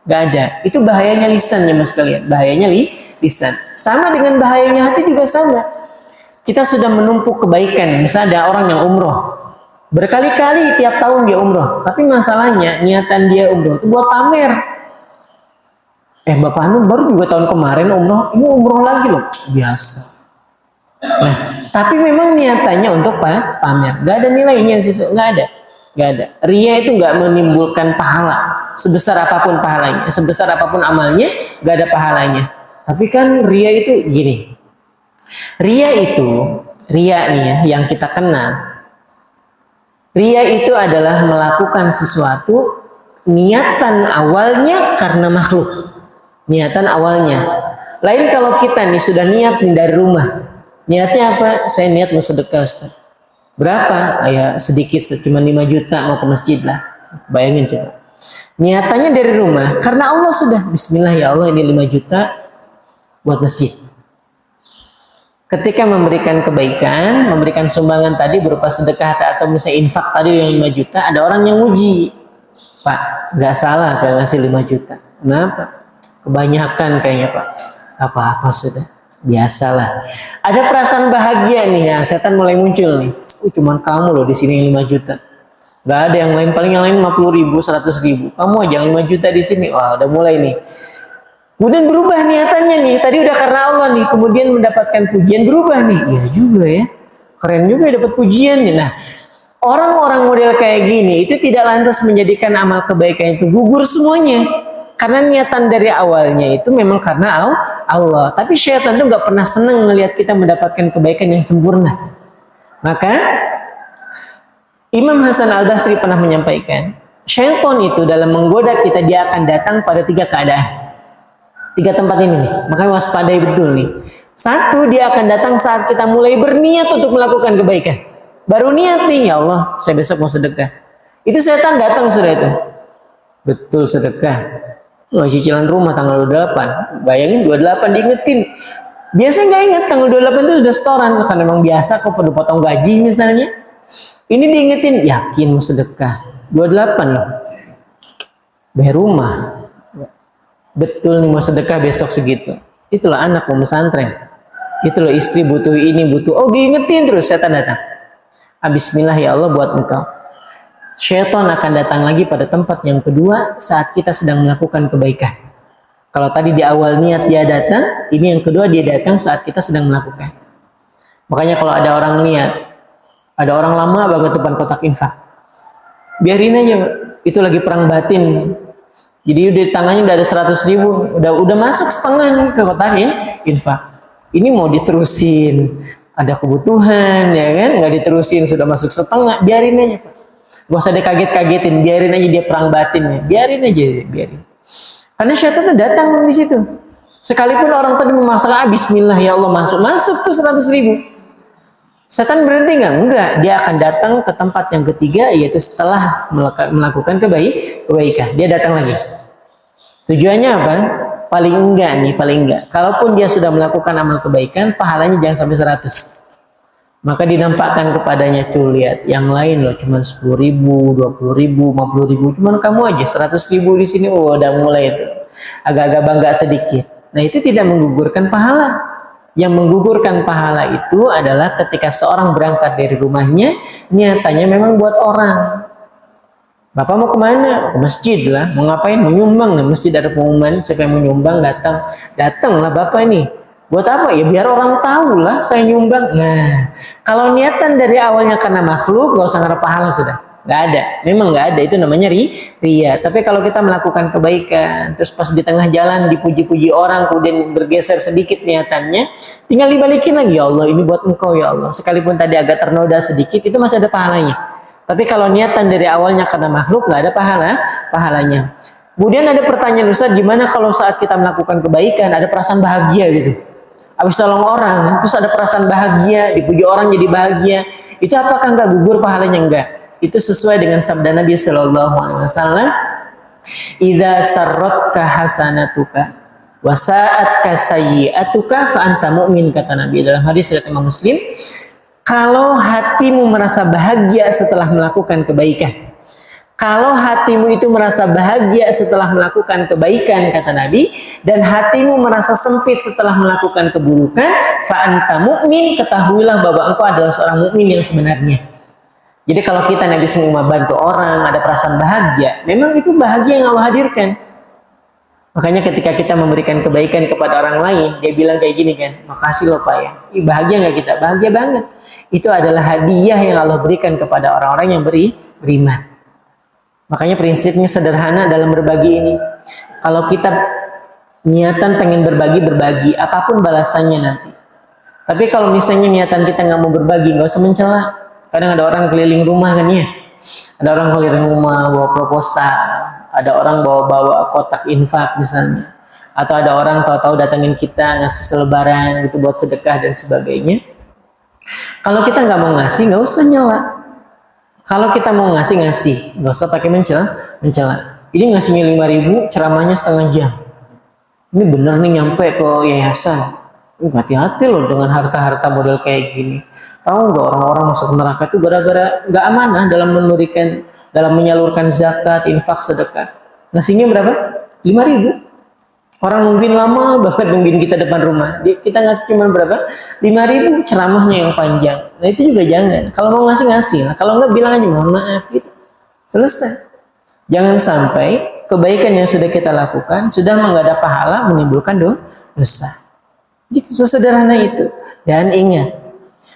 nggak ada. Itu bahayanya lisannya mas kalian, bahayanya lisan. Sama dengan bahayanya hati juga sama. Kita sudah menumpuk kebaikan, misalnya ada orang yang umroh, berkali-kali tiap tahun dia umroh, tapi masalahnya niatan dia umroh itu buat pamer. Bapak Anu baru juga tahun kemarin umroh, ini umroh lagi loh, biasa. Nah, tapi memang niatannya untuk pamer, gak ada nilainya sih, gak ada. Ria itu gak menimbulkan pahala, sebesar apapun pahalanya, sebesar apapun amalnya, gak ada pahalanya. Tapi kan ria itu gini, ria nih ya, yang kita kenal. Ria itu adalah melakukan sesuatu niatan awalnya karena makhluk. Niatan awalnya. Lain kalau kita nih sudah niat nih dari rumah. Niatnya apa? Saya niat mau sedekah Ustaz. Berapa? Ya sedikit, cuma 5 juta mau ke masjid lah. Bayangin coba. Niatannya dari rumah karena Allah sudah bismillah ya Allah ini 5 juta buat masjid. Ketika memberikan kebaikan, memberikan sumbangan tadi berupa sedekah atau misalnya infak tadi yang 5 juta, ada orang yang uji. Pak, nggak salah kalau ngasih 5 juta. Kenapa? Kebanyakan kayaknya Pak. Apa-apa sudah. Biasalah. Ada perasaan bahagia nih ya. Setan mulai muncul nih. Cuman kamu loh di sini 5 juta. Gak ada yang lain. Paling yang lain 50 ribu, 100 ribu. Kamu aja 5 juta di sini. Wah udah mulai nih. Kemudian berubah niatannya nih. Tadi udah karena Allah nih. Kemudian mendapatkan pujian berubah nih. Iya juga ya. Keren juga dapat pujian nih. Nah. Orang-orang model kayak gini itu tidak lantas menjadikan amal kebaikan itu gugur semuanya. Karena niatan dari awalnya itu memang karena Allah. Tapi syaitan itu nggak pernah senang melihat kita mendapatkan kebaikan yang sempurna. Maka Imam Hasan Al-Basri pernah menyampaikan, syaitan itu dalam menggoda kita dia akan datang pada 3 keadaan. 3 tempat ini nih. Makanya waspadai betul nih. 1, dia akan datang saat kita mulai berniat untuk melakukan kebaikan. Baru niat nih, ya Allah, saya besok mau sedekah. Itu setan datang sudah itu. Betul sedekah. Wah, cicilan rumah tanggal 28. Bayangin 28 diingetin. Biasanya nggak inget tanggal 28 itu sudah setoran. Karena memang biasa kok perlu potong gaji misalnya. Ini diingetin, yakin mau sedekah. 28 loh. Bayar rumah. Betul nih mau sedekah besok segitu. Itulah anak mau pesantren. Itulah istri butuh ini, butuh. Oh diingetin terus setan datang. Bismillah ya Allah buat engkau. Syaitan akan datang lagi pada tempat yang kedua saat kita sedang melakukan kebaikan. Kalau tadi di awal niat dia datang, ini yang kedua dia datang saat kita sedang melakukan. Makanya kalau ada orang niat, ada orang lama banget depan kotak infak, biarin aja, itu lagi perang batin. Jadi di tangannya udah ada 100 ribu, udah masuk setengah ke kotak infak. Ini mau diterusin, ada kebutuhan ya kan, nggak diterusin sudah masuk setengah, biarin aja Pak. Gak usah dikaget-kagetin, biarin aja dia perang batinnya, biarin aja, biarin. Karena syaitan tuh datang di situ. Sekalipun orang tadi memaksakan, bismillah ya Allah masuk tuh 100 ribu. Setan berhenti nggak? Enggak, dia akan datang ke tempat yang ketiga, yaitu setelah melakukan kebaikan. Dia datang lagi. Tujuannya apa? Paling enggak. Kalaupun dia sudah melakukan amal kebaikan, pahalanya jangan sampai 100. Maka dinampakkan kepadanya, tuh lihat, yang lain loh cuma 10 ribu, 20 ribu, 50 ribu, cuman kamu aja 100 ribu di sini, udah mulai itu agak-agak bangga sedikit. Nah itu tidak menggugurkan pahala. Yang menggugurkan pahala itu adalah ketika seorang berangkat dari rumahnya, niatannya memang buat orang. Bapak mau kemana? Ke masjid lah. Mau ngapain? Mau nyumbang. Nah, masjid ada pengumuman, siapa yang mau nyumbang datanglah bapak ini. Buat apa? Ya biar orang tahu lah saya nyumbang. Nah, kalau niatan dari awalnya karena makhluk, gak usah ngarep pahala sudah. Gak ada. Memang gak ada. Itu namanya ria. Tapi kalau kita melakukan kebaikan, terus pas di tengah jalan dipuji-puji orang, kemudian bergeser sedikit niatannya, tinggal dibalikin lagi. Ya Allah, ini buat engkau ya Allah. Sekalipun tadi agak ternoda sedikit, itu masih ada pahalanya. Tapi kalau niatan dari awalnya karena makhluk, gak ada pahalanya. Kemudian ada pertanyaan, Ustaz, gimana kalau saat kita melakukan kebaikan, ada perasaan bahagia gitu? Habis tolong orang, terus ada perasaan bahagia, dipuji orang jadi bahagia. Itu apakah nggak gugur pahalanya? Enggak. Itu sesuai dengan sabda Nabi Shallallahu Alaihi Wasallam. Idza sarratka hasanatuka Wasa'at kasayyi'atuka fa anta mu'min, kata Nabi dalam hadis riwayat Imam Muslim. Kalau hatimu merasa bahagia setelah melakukan kebaikan, kalau hatimu itu merasa bahagia setelah melakukan kebaikan, kata Nabi, dan hatimu merasa sempit setelah melakukan keburukan, fa anta mu'min, ketahuilah bahwa engkau adalah seorang mukmin yang sebenarnya. Jadi kalau kita Nabi semua bantu orang, ada perasaan bahagia, memang itu bahagia yang Allah hadirkan. Makanya ketika kita memberikan kebaikan kepada orang lain, dia bilang kayak gini kan, makasih loh Pak ya. Bahagia nggak kita? Bahagia banget. Itu adalah hadiah yang Allah berikan kepada orang-orang yang beriman. Makanya prinsipnya sederhana dalam berbagi ini. Kalau kita niatan pengen berbagi, apapun balasannya nanti. Tapi kalau misalnya niatan kita nggak mau berbagi, nggak usah mencela. Kadang ada orang keliling rumah kan ya. Ada orang keliling rumah bawa proposal, ada orang bawa kotak infak misalnya, atau ada orang tahu-tahu datangin kita ngasih selebaran gitu buat sedekah dan sebagainya. Kalau kita nggak mau ngasih, nggak usah nyela. Kalau kita mau ngasih, nggak usah pakai mencela. Ini ngasihnya 5.000, ceramahnya setengah jam. Ini bener nih nyampe ke yayasan. Hati-hati loh dengan harta-harta model kayak gini. Tahu nggak orang-orang masuk neraka itu gara-gara nggak amanah dalam menyalurkan zakat, infak, sedekah. Ngasihnya berapa? 5.000. Orang nungguin lama banget nungguin kita depan rumah. Kita ngasih cuma berapa? 5.000, ceramahnya yang panjang. Nah itu juga jangan. Kalau mau ngasih. Nah, kalau nggak bilang aja mohon maaf gitu. Selesai. Jangan sampai kebaikan yang sudah kita lakukan sudah menggada pahala menimbulkan dosa. Gitu sesederhana itu. Dan ingat,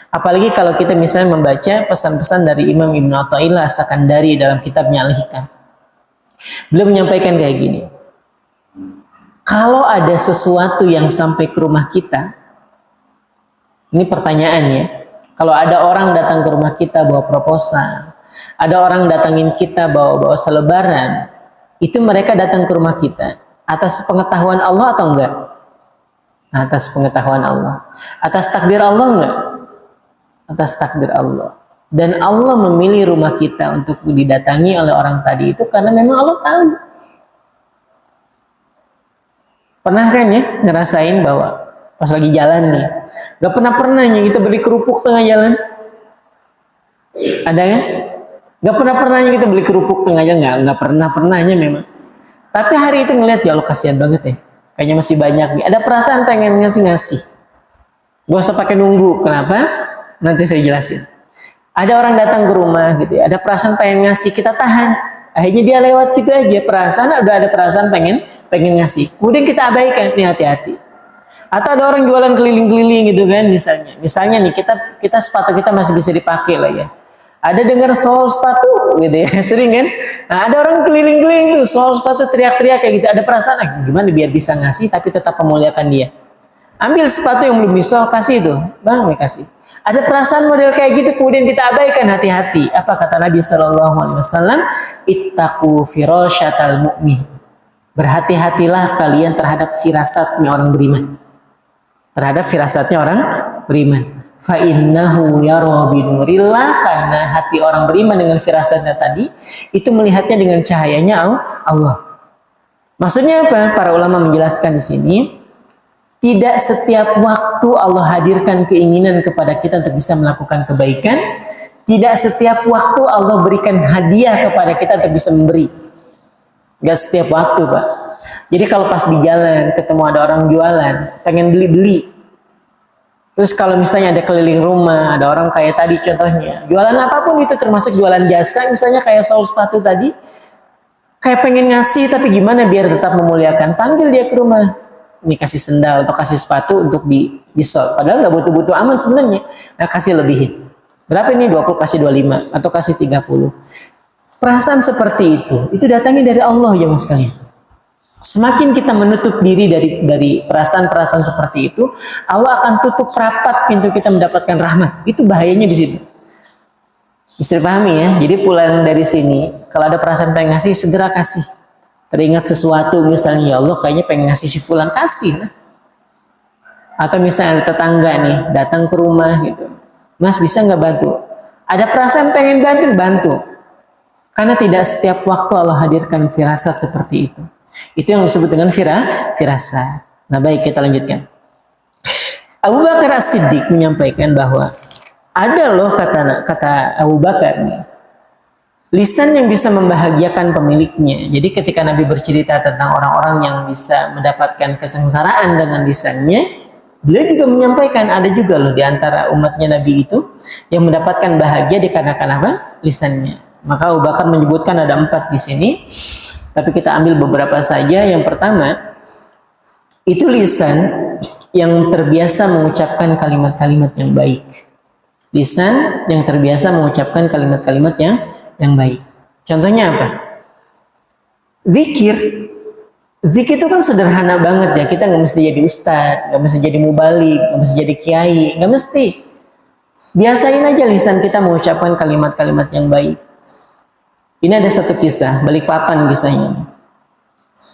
apalagi kalau kita misalnya membaca pesan-pesan dari Imam Ibn Athaillah As-Sakandari dalam kitabnya Al-Hikam. Beliau menyampaikan kayak gini. Kalau ada sesuatu yang sampai ke rumah kita, ini pertanyaannya, kalau ada orang datang ke rumah kita bawa proposal, ada orang datangin kita bawa selebaran, itu mereka datang ke rumah kita atas pengetahuan Allah atau enggak? Atas pengetahuan Allah. Atas takdir Allah enggak? Atas takdir Allah. Dan Allah memilih rumah kita untuk didatangi oleh orang tadi itu karena memang Allah tahu. Pernah kan ya ngerasain bahwa pas lagi jalan nih, gak pernah-pernahnya kita beli kerupuk tengah jalan? Ada kan? Gak pernah-pernahnya kita beli kerupuk tengah jalan, gak pernah-pernahnya memang. Tapi hari itu ngeliat, ya Allah kasihan banget ya, kayaknya masih banyak nih. Ada perasaan pengen ngasih. Gak usah pakai nunggu, kenapa? Nanti saya jelasin. Ada orang datang ke rumah gitu ya, ada perasaan pengen ngasih, kita tahan. Akhirnya dia lewat gitu aja, udah ada perasaan pengen ngasih. Kemudian kita abaikan, nih hati-hati. Atau ada orang jualan keliling-keliling gitu kan misalnya. Misalnya nih kita sepatu kita masih bisa dipakai lah ya. Ada dengar soal sepatu gitu ya, sering kan? Nah, ada orang keliling-keliling tuh soal sepatu teriak-teriak kayak gitu. Ada perasaan gimana biar bisa ngasih tapi tetap memuliakan dia. Ambil sepatu yang belum disol, kasih itu. Bang, kasih. Ada perasaan model kayak gitu kemudian kita abaikan, hati-hati. Apa kata Nabi SAW? Ittaqu firasyatal mu'min. Berhati-hatilah kalian terhadap firasatnya orang beriman. Terhadap firasatnya orang beriman. Fa innahu yara binurillah, karena hati orang beriman dengan firasatnya tadi itu melihatnya dengan cahayanya Allah. Maksudnya apa? Para ulama menjelaskan di sini, tidak setiap waktu Allah hadirkan keinginan kepada kita untuk bisa melakukan kebaikan. Tidak setiap waktu Allah berikan hadiah kepada kita untuk bisa memberi. Gak setiap waktu, Pak. Jadi kalau pas di jalan ketemu ada orang jualan, pengen beli-beli. Terus kalau misalnya ada keliling rumah, ada orang kayak tadi contohnya, jualan apapun itu termasuk jualan jasa, misalnya kayak sol sepatu tadi, kayak pengen ngasih tapi gimana biar tetap memuliakan, panggil dia ke rumah. Ini kasih sendal atau kasih sepatu untuk di sol. Padahal nggak butuh-butuh aman sebenarnya. Nah, kasih lebihin. Berapa ini? 20 kasih 25 atau kasih 30. Perasaan seperti itu datangnya dari Allah ya mas kalian. Semakin kita menutup diri dari perasaan-perasaan seperti itu, Allah akan tutup rapat pintu kita mendapatkan rahmat. Itu bahayanya di situ. Bisa dipahami ya. Jadi pulang dari sini, kalau ada perasaan pengen ngasih, segera kasih. Teringat sesuatu misalnya, ya Allah kayaknya pengen ngasih si fulan, kasih. Atau misalnya ada tetangga nih datang ke rumah gitu, mas bisa nggak bantu? Ada perasaan pengen bantu. Karena tidak setiap waktu Allah hadirkan firasat seperti itu. Itu yang disebut dengan firasat. Nah baik, kita lanjutkan. Abu Bakar As-Siddiq menyampaikan bahwa ada loh kata Abu Bakar, lisan yang bisa membahagiakan pemiliknya. Jadi ketika Nabi bercerita tentang orang-orang yang bisa mendapatkan kesengsaraan dengan lisannya, beliau juga menyampaikan ada juga loh di antara umatnya Nabi itu yang mendapatkan bahagia dikarenakan apa? Lisannya. Maka Abu Bakar menyebutkan ada 4 di sini, tapi kita ambil beberapa saja. Yang pertama, itu lisan yang terbiasa mengucapkan kalimat-kalimat yang baik. Lisan yang terbiasa mengucapkan kalimat-kalimat yang baik. Contohnya apa? Zikir. Zikir itu kan sederhana banget ya. Kita nggak mesti jadi ustadz, nggak mesti jadi mubalik, nggak mesti jadi kiai, nggak mesti. Biasain aja lisan kita mengucapkan kalimat-kalimat yang baik. Ini ada satu kisah, Balikpapan kisahnya.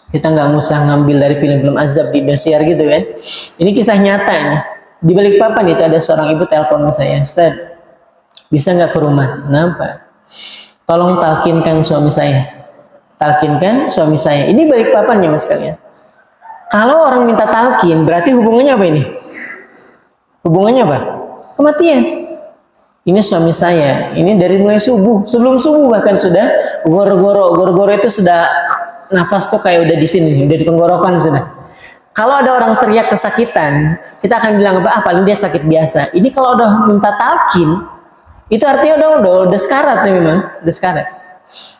Kita nggak usah ngambil dari film-film azab di Indosiar gitu kan. Ini kisah nyata ini. Di Balikpapan itu ada seorang ibu telepon saya, Ustaz, bisa nggak ke rumah? Kenapa? Tolong talkinkan suami saya. Talkinkan suami saya. Ini Balikpapan ya mas kalian. Kalau orang minta talkin, berarti hubungannya apa ini? Hubungannya apa? Kematian. Ini suami saya. Ini dari mulai subuh, sebelum subuh bahkan sudah goro-goro. Goro-goro itu sudah nafas tuh kayak udah di sini, udah di tenggorokan sudah. Kalau ada orang teriak kesakitan, kita akan bilang apa? Paling dia sakit biasa. Ini kalau udah minta talkin, itu artinya udah sekarat ya memang, udah sekarat.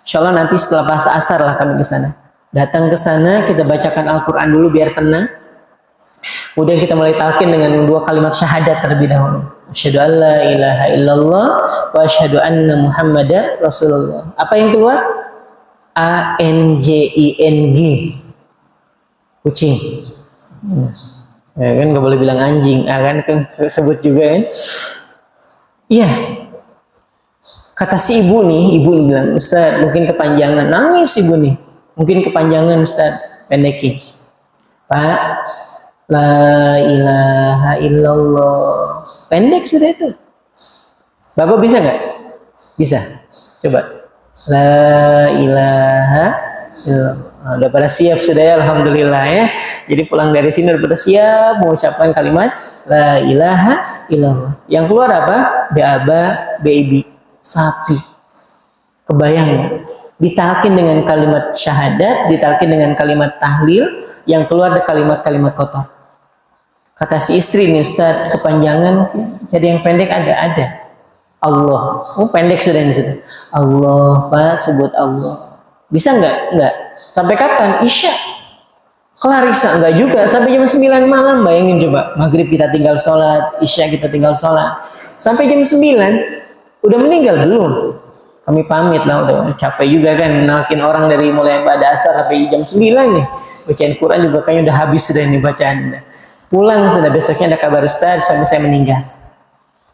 Insya Allah nanti setelah pas asar lah kami ke sana. Datang ke sana, kita bacakan Al-Quran dulu biar tenang. Kemudian kita mulai talkin dengan 2 kalimat syahadat terlebih dahulu. Asyhadu an la ilaha illallah wa asyhadu anna Muhammadar Rasulullah. Apa yang keluar? ANJING. Kucing. Ya kan nggak boleh bilang anjing, kan sebut juga kan. Iya. Kata si ibu bilang, Ustaz mungkin kepanjangan, nangis ibu nih. Mungkin kepanjangan Ustaz, pendekin. Pak, la ilaha illallah. Pendek sudah itu. Bapak bisa nggak? Bisa. Coba. La ilaha illallah. Nah, udah pada siap sudah ya, alhamdulillah ya. Jadi pulang dari sini udah pada siap mengucapkan kalimat la ilaha illallah. Yang keluar apa? Baba, baby, sapi. Kebayang? Ditalkin dengan kalimat syahadat, ditalkin dengan kalimat tahlil, yang keluar ada kalimat-kalimat kotor. Kata si istri nih, Ustaz, kepanjangan jadi yang pendek ada. Allah. Oh, pendek sudah ini sudah. Allah, Pak, sebut Allah. Bisa nggak? Nggak. Sampai kapan? Isya. Kelar Isya? Nggak juga. Sampai jam 9 malam. Bayangin coba. Maghrib kita tinggal sholat. Isya kita tinggal sholat. Sampai jam 9. Udah meninggal belum? Kami pamit lah. Udah capek juga kan. Nalkin orang dari mulai pada asar sampai jam 9 nih. Bacaan Quran juga kayaknya udah habis sudah ini bacaan. Pulang sudah, besoknya ada kabar Ustaz, suami saya meninggal.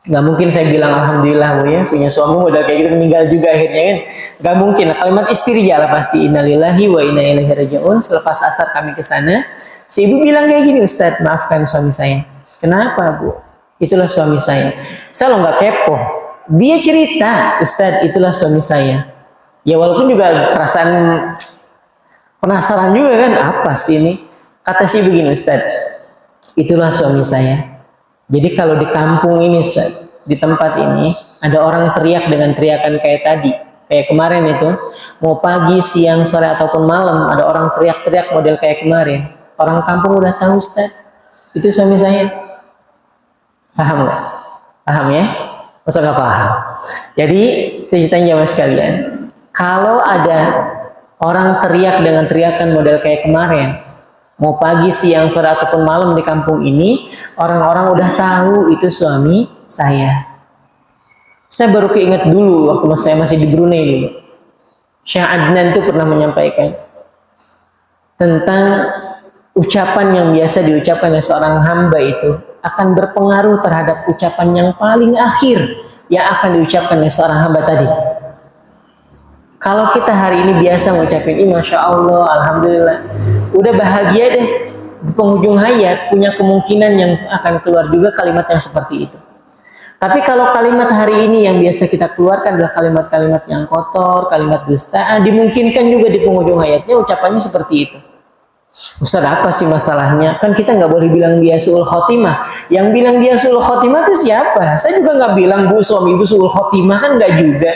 Gak mungkin saya bilang alhamdulillah Bu ya, punya suami udah kayak gitu meninggal juga akhirnya kan. Gak mungkin. Kalimat istiria lah pasti, innalillahi wa inna ilaihi raji'un. Selepas asar kami ke sana, si ibu bilang kayak gini, Ustaz maafkan suami saya. Kenapa Bu? Itulah suami saya. Saya lo gak kepo. Dia cerita, Ustaz itulah suami saya. Ya walaupun juga perasaan penasaran juga kan, apa sih ini? Kata si begini, Ustaz, itulah suami saya. Jadi kalau di kampung ini, Ustaz, di tempat ini, ada orang teriak dengan teriakan kayak tadi. Kayak kemarin itu, mau pagi, siang, sore, ataupun malam, ada orang teriak-teriak model kayak kemarin. Orang kampung udah tahu, Ustaz, itu suami saya. Paham nggak? Paham ya? Masa nggak paham? Jadi, ceritanya mas sekalian, kalau ada orang teriak dengan teriakan model kayak kemarin, mau pagi, siang, sore, ataupun malam di kampung ini, orang-orang udah tahu itu suami saya. Saya baru keinget dulu waktu saya masih di Brunei dulu. Syekh Adnan itu pernah menyampaikan tentang ucapan yang biasa diucapkan oleh seorang hamba itu akan berpengaruh terhadap ucapan yang paling akhir yang akan diucapkan oleh seorang hamba tadi. Kalau kita hari ini biasa mengucapkan Masya Allah, Alhamdulillah, udah bahagia deh, di penghujung hayat punya kemungkinan yang akan keluar juga kalimat yang seperti itu. Tapi kalau kalimat hari ini yang biasa kita keluarkan adalah kalimat-kalimat yang kotor, kalimat dusta, dimungkinkan juga di penghujung hayatnya ucapannya seperti itu. Ustaz, apa sih masalahnya? Kan kita nggak boleh bilang dia suul khotimah. Yang bilang dia suul khotimah itu siapa? Saya juga nggak bilang bu suami ibu suul khotimah, kan nggak juga.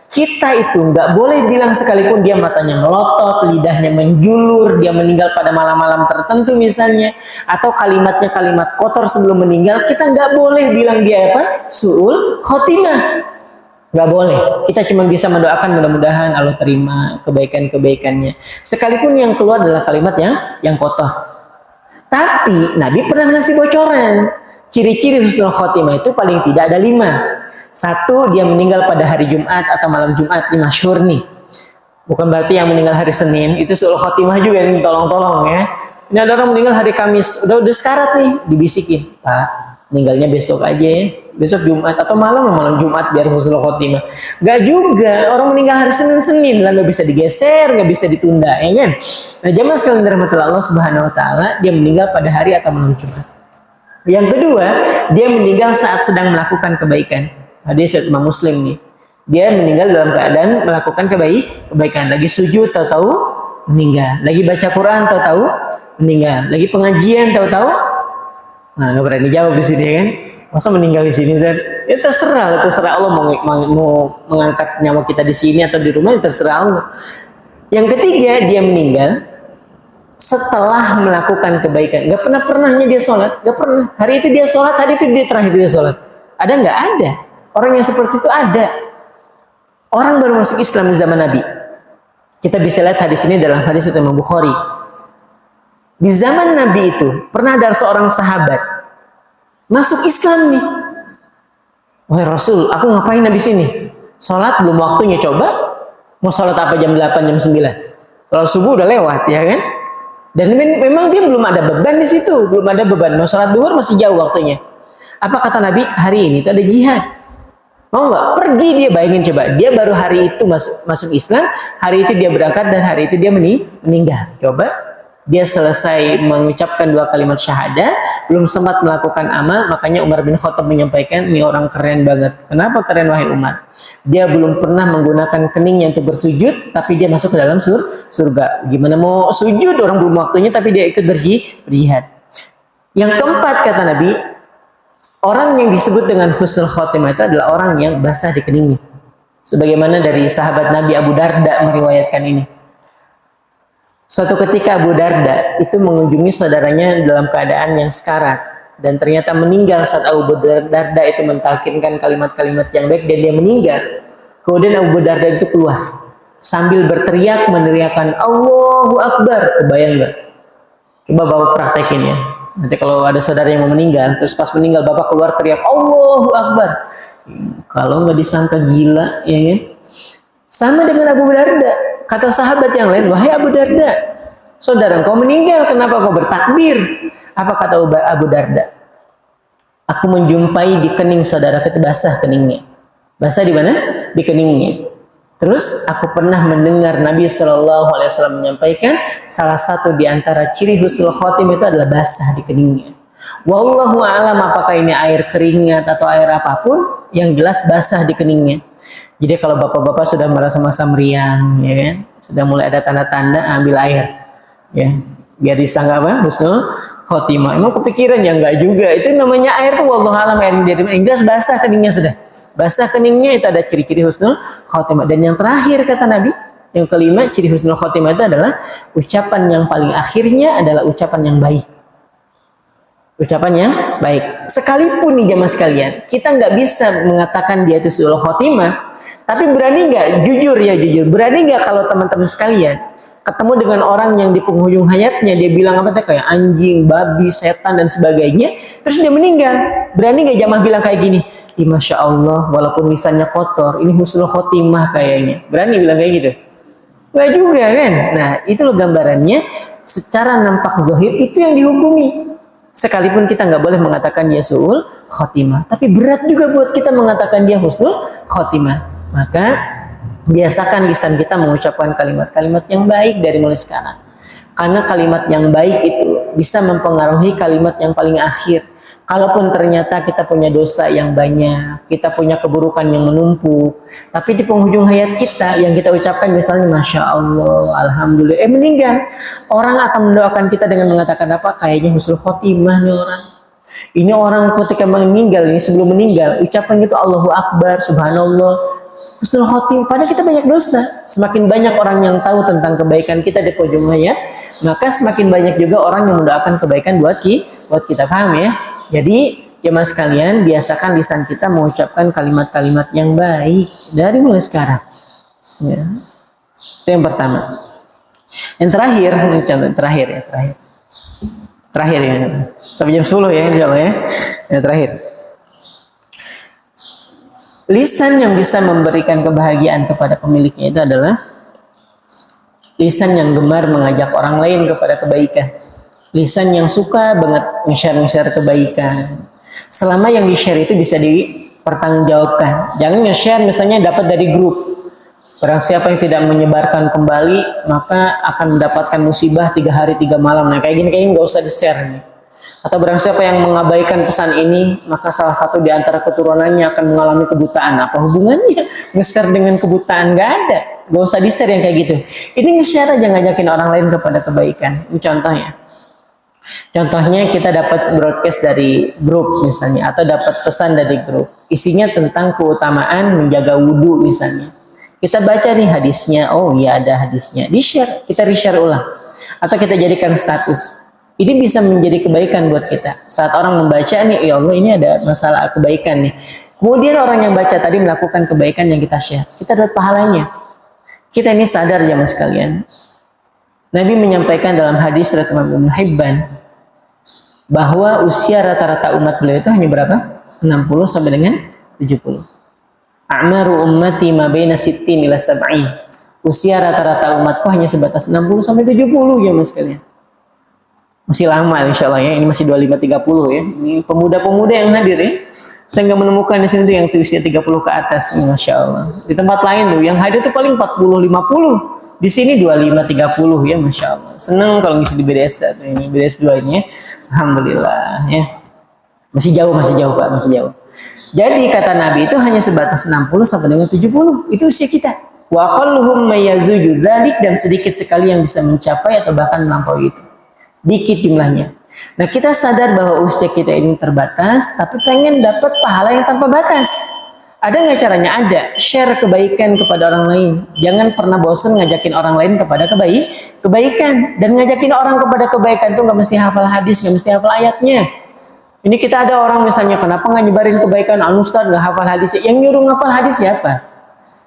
Kita itu nggak boleh bilang sekalipun dia matanya melotot, lidahnya menjulur, dia meninggal pada malam-malam tertentu misalnya, atau kalimatnya kalimat kotor sebelum meninggal, kita nggak boleh bilang dia apa? Suul khotimah. Nggak boleh. Kita cuma bisa mendoakan mudah-mudahan Allah terima kebaikan-kebaikannya. Sekalipun yang keluar adalah kalimat yang kotor. Tapi Nabi pernah ngasih bocoran. Ciri-ciri husnul khotimah itu paling tidak ada 5. 1, dia meninggal pada hari Jumat atau malam Jumat. Ini masyhur nih. Bukan berarti yang meninggal hari Senin itu suul khotimah juga nih, tolong-tolong ya. Ini ada orang meninggal hari Kamis, udah sekarat nih, dibisikin, Pak, meninggalnya besok aja ya. Besok Jumat atau malam Jumat biar husnul khotimah. Gak juga, orang meninggal hari Senin lah, gak bisa digeser, gak bisa ditunda, ya kan? Nah, jamaah sekalian dirahmati Allah Subhanahu Wa Taala, dia meninggal pada hari atau malam Jumat. Yang kedua, dia meninggal saat sedang melakukan kebaikan. Nah, dia saat Imam Muslim nih, dia meninggal dalam keadaan melakukan kebaikan. Lagi sujud, tahu-tahu meninggal. Lagi baca Quran, tahu-tahu meninggal. Lagi pengajian, tahu-tahu, nah nggak berani jawab di sini kan? Masa meninggal di sini, Zat? Ya terserah Allah mau mengangkat nyawa kita di sini atau di rumah, ya terserah Allah. Yang ketiga, dia meninggal setelah melakukan kebaikan. Gak pernahnya dia sholat, gak pernah. Hari itu dia sholat, hari itu dia terakhir dia sholat. Ada nggak? Ada. Orang yang seperti itu ada. Orang baru masuk Islam di zaman Nabi. Kita bisa lihat hadis ini dalam hadis Imam Bukhari. Di zaman Nabi itu pernah ada seorang sahabat masuk Islam nih. Wahai Rasul, aku ngapain di sini? Sholat belum waktunya, coba. Mau sholat apa jam 8, jam 9? Kalau subuh udah lewat, ya kan? Dan memang dia belum ada beban di situ, belum ada beban. Mau sholat duhur masih jauh waktunya. Apa kata Nabi? Hari ini itu ada jihad. Mau nggak? Pergi dia, bayangin coba. Dia baru hari itu masuk Islam, hari itu dia berangkat dan hari itu dia meninggal. Coba. Dia selesai mengucapkan 2 kalimat syahadat, belum sempat melakukan amal, makanya Umar bin Khattab menyampaikan, ini orang keren banget. Kenapa keren wahai Umar? Dia belum pernah menggunakan keningnya untuk bersujud, tapi dia masuk ke dalam surga. Gimana mau sujud, orang belum waktunya, tapi dia ikut berjihad. Yang keempat kata Nabi, orang yang disebut dengan husnul khotimah itu adalah orang yang basah di keningnya. Sebagaimana dari sahabat Nabi Abu Darda meriwayatkan ini. Suatu ketika Abu Darda itu mengunjungi saudaranya dalam keadaan yang sekarat dan ternyata meninggal saat Abu Darda itu mentalkinkan kalimat-kalimat yang baik dan dia meninggal. Kemudian Abu Darda itu keluar sambil berteriak meneriakkan Allahu Akbar. Kebayang nggak? Coba bapak praktekin ya. Nanti kalau ada saudara yang mau meninggal, terus pas meninggal bapak keluar teriak Allahu Akbar. Kalau nggak disangka gila, ya kan? Sama dengan Abu Darda. Kata sahabat yang lain, wahai Abu Darda, saudara kau meninggal, kenapa kau bertakbir? Apa kata Abu Darda? Aku menjumpai di kening saudara itu basah keningnya. Basah di mana? Di keningnya. Terus aku pernah mendengar Nabi SAW menyampaikan salah satu di antara ciri husnul khotimah itu adalah basah di keningnya. Wallahu a'lam apakah ini air keringat atau air apapun, yang jelas basah di keningnya. Jadi kalau bapak-bapak sudah merasa masa meriang, ya kan, sudah mulai ada tanda-tanda, ambil air, ya, biar disangka apa? Husnul khotimah. Emang kepikiran ya? Enggak juga. Itu namanya air tuh wallahu a'lam, air yang jelas basah keningnya sudah. Basah keningnya itu ada ciri-ciri husnul khotimah. Dan yang terakhir kata Nabi, yang kelima ciri husnul khotimah itu adalah ucapan yang paling akhirnya adalah ucapan yang baik. Ucapan yang baik. Sekalipun nih jamaah sekalian, kita nggak bisa mengatakan dia itu husnul khotimah. Tapi berani nggak, jujur, berani nggak kalau teman-teman sekalian ketemu dengan orang yang di penghujung hayatnya dia bilang apa kayak anjing, babi, setan dan sebagainya, terus dia meninggal, berani nggak jamaah bilang kayak gini, masya Allah, walaupun lisannya kotor, ini husnul khotimah kayaknya, berani bilang kayak gitu? Nggak juga kan? Nah itu loh gambarannya, secara nampak zahir itu yang dihukumi. Sekalipun kita nggak boleh mengatakan dia suul khotimah, tapi berat juga buat kita mengatakan dia husnul khotimah. Maka biasakan lisan kita mengucapkan kalimat-kalimat yang baik dari mulai sekarang. Karena kalimat yang baik itu bisa mempengaruhi kalimat yang paling akhir. Kalaupun ternyata kita punya dosa yang banyak, kita punya keburukan yang menumpuk, tapi di penghujung hayat kita yang kita ucapkan misalnya Masya Allah, Alhamdulillah, meninggal, orang akan mendoakan kita dengan mengatakan apa? Kayaknya husnul khotimah nih orang. Ini orang ketika meninggal, ini sebelum meninggal, ucapan itu Allahu Akbar, Subhanallah, husnul khotimah. Padahal kita banyak dosa. Semakin banyak orang yang tahu tentang kebaikan kita di penghujung hayat, maka semakin banyak juga orang yang mendoakan kebaikan buat kita, paham ya? Jadi jemaah sekalian, biasakan lisan kita mengucapkan kalimat-kalimat yang baik dari mulai sekarang. Ya. Itu yang pertama. Yang terakhir, terakhir ya. Sampai jam 10 ya, insya Allah ya. Yang terakhir. Lisan yang bisa memberikan kebahagiaan kepada pemiliknya itu adalah lisan yang gemar mengajak orang lain kepada kebaikan. Lisan yang suka banget nge-share kebaikan. Selama yang di-share itu bisa dipertanggungjawabkan. Jangan nge-share misalnya dapat dari grup. Barang siapa yang tidak menyebarkan kembali, maka akan mendapatkan musibah 3 hari 3 malam. Nah kayak gini nggak usah di-share nih. Atau barang siapa yang mengabaikan pesan ini, maka salah satu di antara keturunannya akan mengalami kebutaan. Apa hubungannya nge-share dengan kebutaan? Nggak ada. Nggak usah di-share yang kayak gitu. Ini nge-share aja ngajakin orang lain kepada kebaikan. Ini contohnya. Contohnya kita dapat broadcast dari grup misalnya, atau dapat pesan dari grup. Isinya tentang keutamaan menjaga wudhu misalnya. Kita baca nih hadisnya, oh iya ada hadisnya. Di-share, kita re-share ulang. Atau kita jadikan status. Ini bisa menjadi kebaikan buat kita. Saat orang membaca nih, ya Allah ini ada masalah kebaikan nih. Kemudian orang yang baca tadi melakukan kebaikan yang kita share. Kita dapat pahalanya. Kita ini sadar ya mas sekalian. Nabi menyampaikan dalam hadis riwayat Imam Ibnu Hibban bahwa usia rata-rata umat beliau itu hanya berapa? 60 sampai dengan 70. A'maru ummati ma baina 60 ila 70. Usia rata-rata umatku hanya sebatas 60 sampai 70 ya mas sekalian. Masih lama insyaallah ya. Ini masih 25 30 ya. Ini pemuda-pemuda yang hadir ya. Saya nggak menemukan di sini tuh yang usia 30 ke atas, masya Allah. Di tempat lain tuh yang hadir tuh paling 40 50. Di sini 25 30 ya, masya Allah. Seneng kalau ngisi di BDS ini, BDS 2 ini ya. Alhamdulillah ya. Masih jauh Pak, masih jauh. Jadi kata Nabi itu hanya sebatas 60 sampai dengan 70. Itu usia kita. Wa qalluhum mayazuju dzalik, dan sedikit sekali yang bisa mencapai atau bahkan melampaui itu. Dikit jumlahnya. Nah kita sadar bahwa usia kita ini terbatas, tapi pengen dapat pahala yang tanpa batas. Ada nggak caranya? Ada. Share kebaikan kepada orang lain. Jangan pernah bosan ngajakin orang lain kepada kebaikan. Dan ngajakin orang kepada kebaikan itu nggak mesti hafal hadis, nggak mesti hafal ayatnya. Ini kita ada orang misalnya, kenapa nggak nyebarin kebaikan? Ustaz nggak hafal hadisnya. Yang nyuruh ngafal hadis siapa?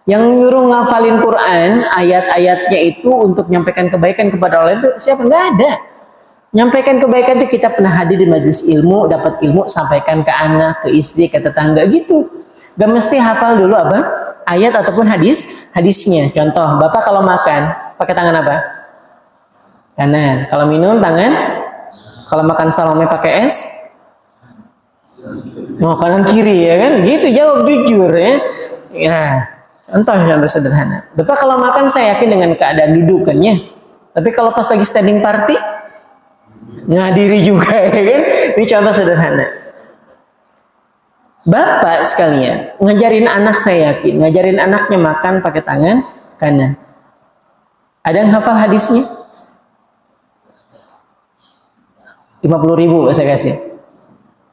Yang nyuruh ngafalin Quran, ayat-ayatnya itu untuk menyampaikan kebaikan kepada orang lain itu siapa? Nggak ada. Nyampaikan kebaikan itu kita pernah hadir di majelis ilmu, dapat ilmu, sampaikan ke anak, ke istri, ke tetangga gitu. Gak mesti hafal dulu apa? Ayat ataupun hadisnya. Contoh, Bapak kalau makan, pakai tangan apa? Kanan. Kalau minum, tangan? Kalau makan salome pakai es? Oh, kanan kiri ya kan? Gitu, jawab jujur ya. Ya, contoh sederhana. Bapak kalau makan saya yakin dengan keadaan dudukannya. Tapi kalau pas lagi standing party, ngadiri juga ya kan? Ini contoh sederhana. Bapak sekalian ngajarin anak, saya yakin ngajarin anaknya makan pakai tangan kanan. Ada yang hafal hadisnya? 50.000 saya kasih.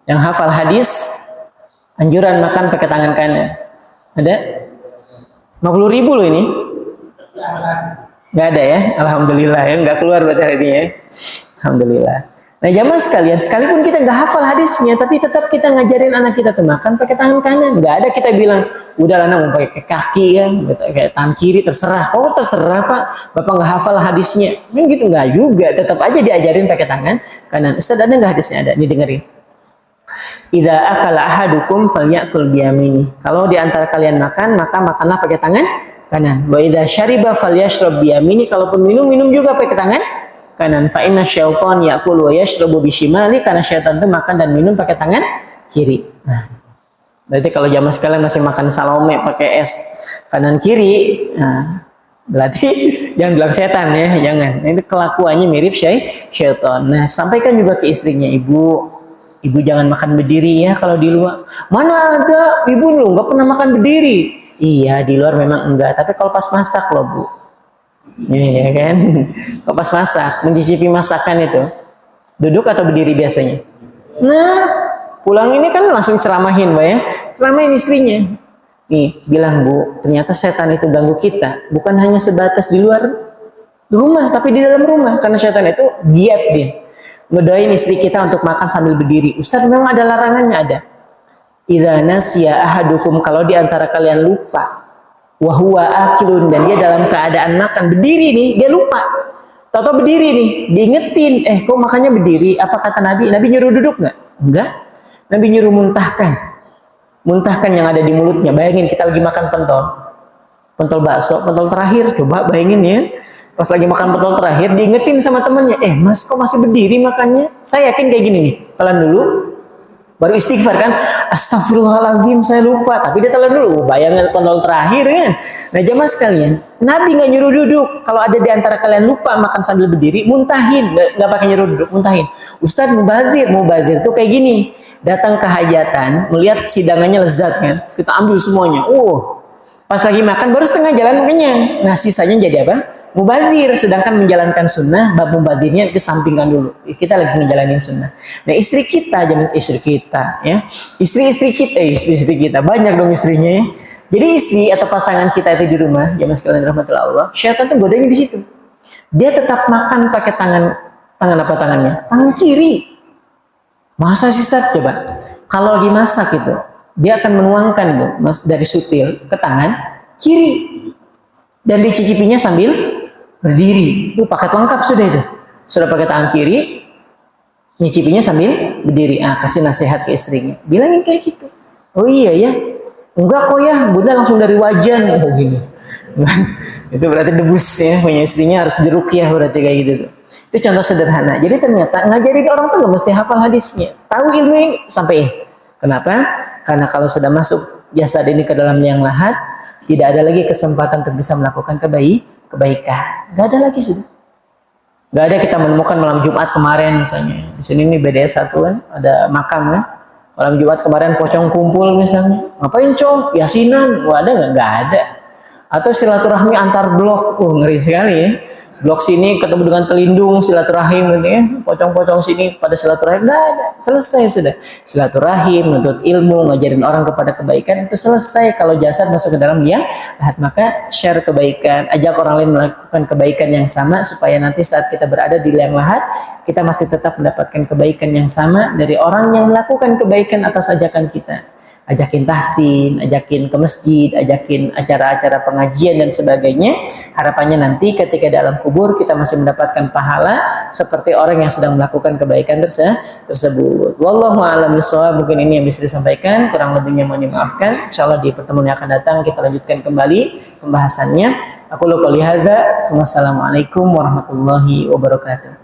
Yang hafal hadis anjuran makan pakai tangan kanan. Ada? 50.000 loh ini. Nggak ada ya? Alhamdulillah ya, nggak keluar berarti hari ini ya. Alhamdulillah. Nah jamaah sekalian, sekalipun kita nggak hafal hadisnya, tapi tetap kita ngajarin anak kita tuh makan pakai tangan kanan. Nggak ada kita bilang, udah anak mau pakai kaki ya, kayak tangan kiri terserah. Oh terserah Pak, Bapak nggak hafal hadisnya. Ini gitu nggak juga, tetap aja diajarin pakai tangan kanan. Ustaz ada nggak hadisnya? Ada, nih dengerin. Idza akala ahadukum falyakul biyamini. Kalau di antara kalian makan, maka makanlah pakai tangan kanan. Wa idza syariba falyashrab biyamini. Kalaupun minum juga pakai tangan kanan. Fa inna syaitan ya'kulu wa yashrabu bishimali, karena syaitan itu makan dan minum pakai tangan kiri. Nah, berarti kalau zaman sekalian masih makan salome pakai es kanan kiri, nah, berarti jangan bilang setan ya, jangan. Ini kelakuannya mirip syaitan. Nah, sampaikan juga ke istrinya, Ibu, ibu jangan makan berdiri ya kalau di luar. Mana ada ibu lu nggak pernah makan berdiri? Iya di luar memang enggak, tapi kalau pas masak loh bu. Iya kan? Kalau pas masak, mencicipi masakan itu, duduk atau berdiri biasanya? Nah, pulang ini kan langsung ceramahin mbak ya, ceramahin istrinya. Nih, bilang bu, ternyata setan itu ganggu kita, bukan hanya sebatas di luar rumah, tapi di dalam rumah. Karena setan itu giat dia, ngedoain istri kita untuk makan sambil berdiri. Ustaz, memang ada larangannya, ada. Idza nasiya ahadukum, kalau di antara kalian lupa, wa huwa akilun, dan dia dalam keadaan makan berdiri nih, dia lupa. Tahu-tahu berdiri nih, diingetin, kok makannya berdiri? Apa kata Nabi? Nabi nyuruh duduk nggak? Enggak. Nabi nyuruh muntahkan. Muntahkan yang ada di mulutnya. Bayangin kita lagi makan pentol bakso, pentol terakhir. Coba bayangin ya, pas lagi makan pentol terakhir, diingetin sama temennya, mas kok masih berdiri makannya? Saya yakin kayak gini nih, telan dulu, baru istighfar kan, astagfirullahaladzim saya lupa, tapi dia telan dulu. Bayangin pentol terakhir kan. Nah jamaah sekalian, Nabi nggak nyuruh duduk. Kalau ada di antara kalian lupa makan sambil berdiri, muntahin, nggak pakai nyuruh duduk, muntahin. Ustadz mubazir tuh kayak gini. Datang ke hajatan, melihat hidangannya lezat kan, kita ambil semuanya. Pas lagi makan baru setengah jalan kenyang. Nah sisanya jadi apa? Mubazir. Sedangkan menjalankan sunnah, bab mubazirnya kesampingkan dulu. Kita lagi ngejalanin sunnah. Nah istri kita ya, istri kita banyak dong istrinya ya. Jadi istri atau pasangan kita itu di rumah, jamaah sekalian rahmatullah Allah, syaitan tuh godanya di situ. Dia tetap makan pakai tangan apa tangannya? Tangan kiri. Masa sih Ustaz? Coba kalau lagi masak itu dia akan menuangkan dari sutil ke tangan kiri dan dicicipinya sambil berdiri. Itu paket lengkap sudah itu. Sudah pakai tangan kiri, nyicipinya sambil berdiri. Kasih nasihat ke istrinya. Bilangin kayak gitu. Oh iya ya. Enggak kok ya, bunda langsung dari wajan. Gini. Itu berarti debus ya, punya istrinya harus diruqyah berarti kayak gitu tuh. Itu contoh sederhana. Jadi ternyata ngajarin orang tuh gak mesti hafal hadisnya. Tahu ilmu yang sampaikan. Kenapa? Karena kalau sudah masuk jasad ini ke dalam yang lahat, tidak ada lagi kesempatan untuk bisa melakukan kebaikan. Gak ada lagi sudah. Gak ada kita menemukan malam Jumat kemarin misalnya. Di sini nih BDS 1 kan, ada makam kan. Malam Jumat kemarin pocong kumpul misalnya. Ngapain cong? Yasinan. Ada nggak? Nggak ada. Atau silaturahmi antar blok. Ngeri sekali ya. Blok sini ketemu dengan telindung silaturahim gitu ya. Pocong-pocong sini pada silaturahim. Nggak ada. Selesai sudah. Silaturahim, menuntut ilmu, ngajarin orang kepada kebaikan. Itu selesai kalau jasad masuk ke dalam dia. Maka share kebaikan. Ajak orang lain melakukan kebaikan yang sama. Supaya nanti saat kita berada di liang lahat, kita masih tetap mendapatkan kebaikan yang sama dari orang yang melakukan kebaikan atas ajakan kita. Ajakin tahsin, ajakin ke masjid, ajakin acara-acara pengajian dan sebagainya. Harapannya nanti ketika dalam kubur kita masih mendapatkan pahala seperti orang yang sedang melakukan kebaikan tersebut. Wallahu a'lam bishawab. Mungkin ini yang bisa disampaikan, kurang lebihnya mohon dimaafkan. Insyaallah di pertemuan yang akan datang kita lanjutkan kembali pembahasannya. Aku qouli hadza. Wassalamualaikum warahmatullahi wabarakatuh.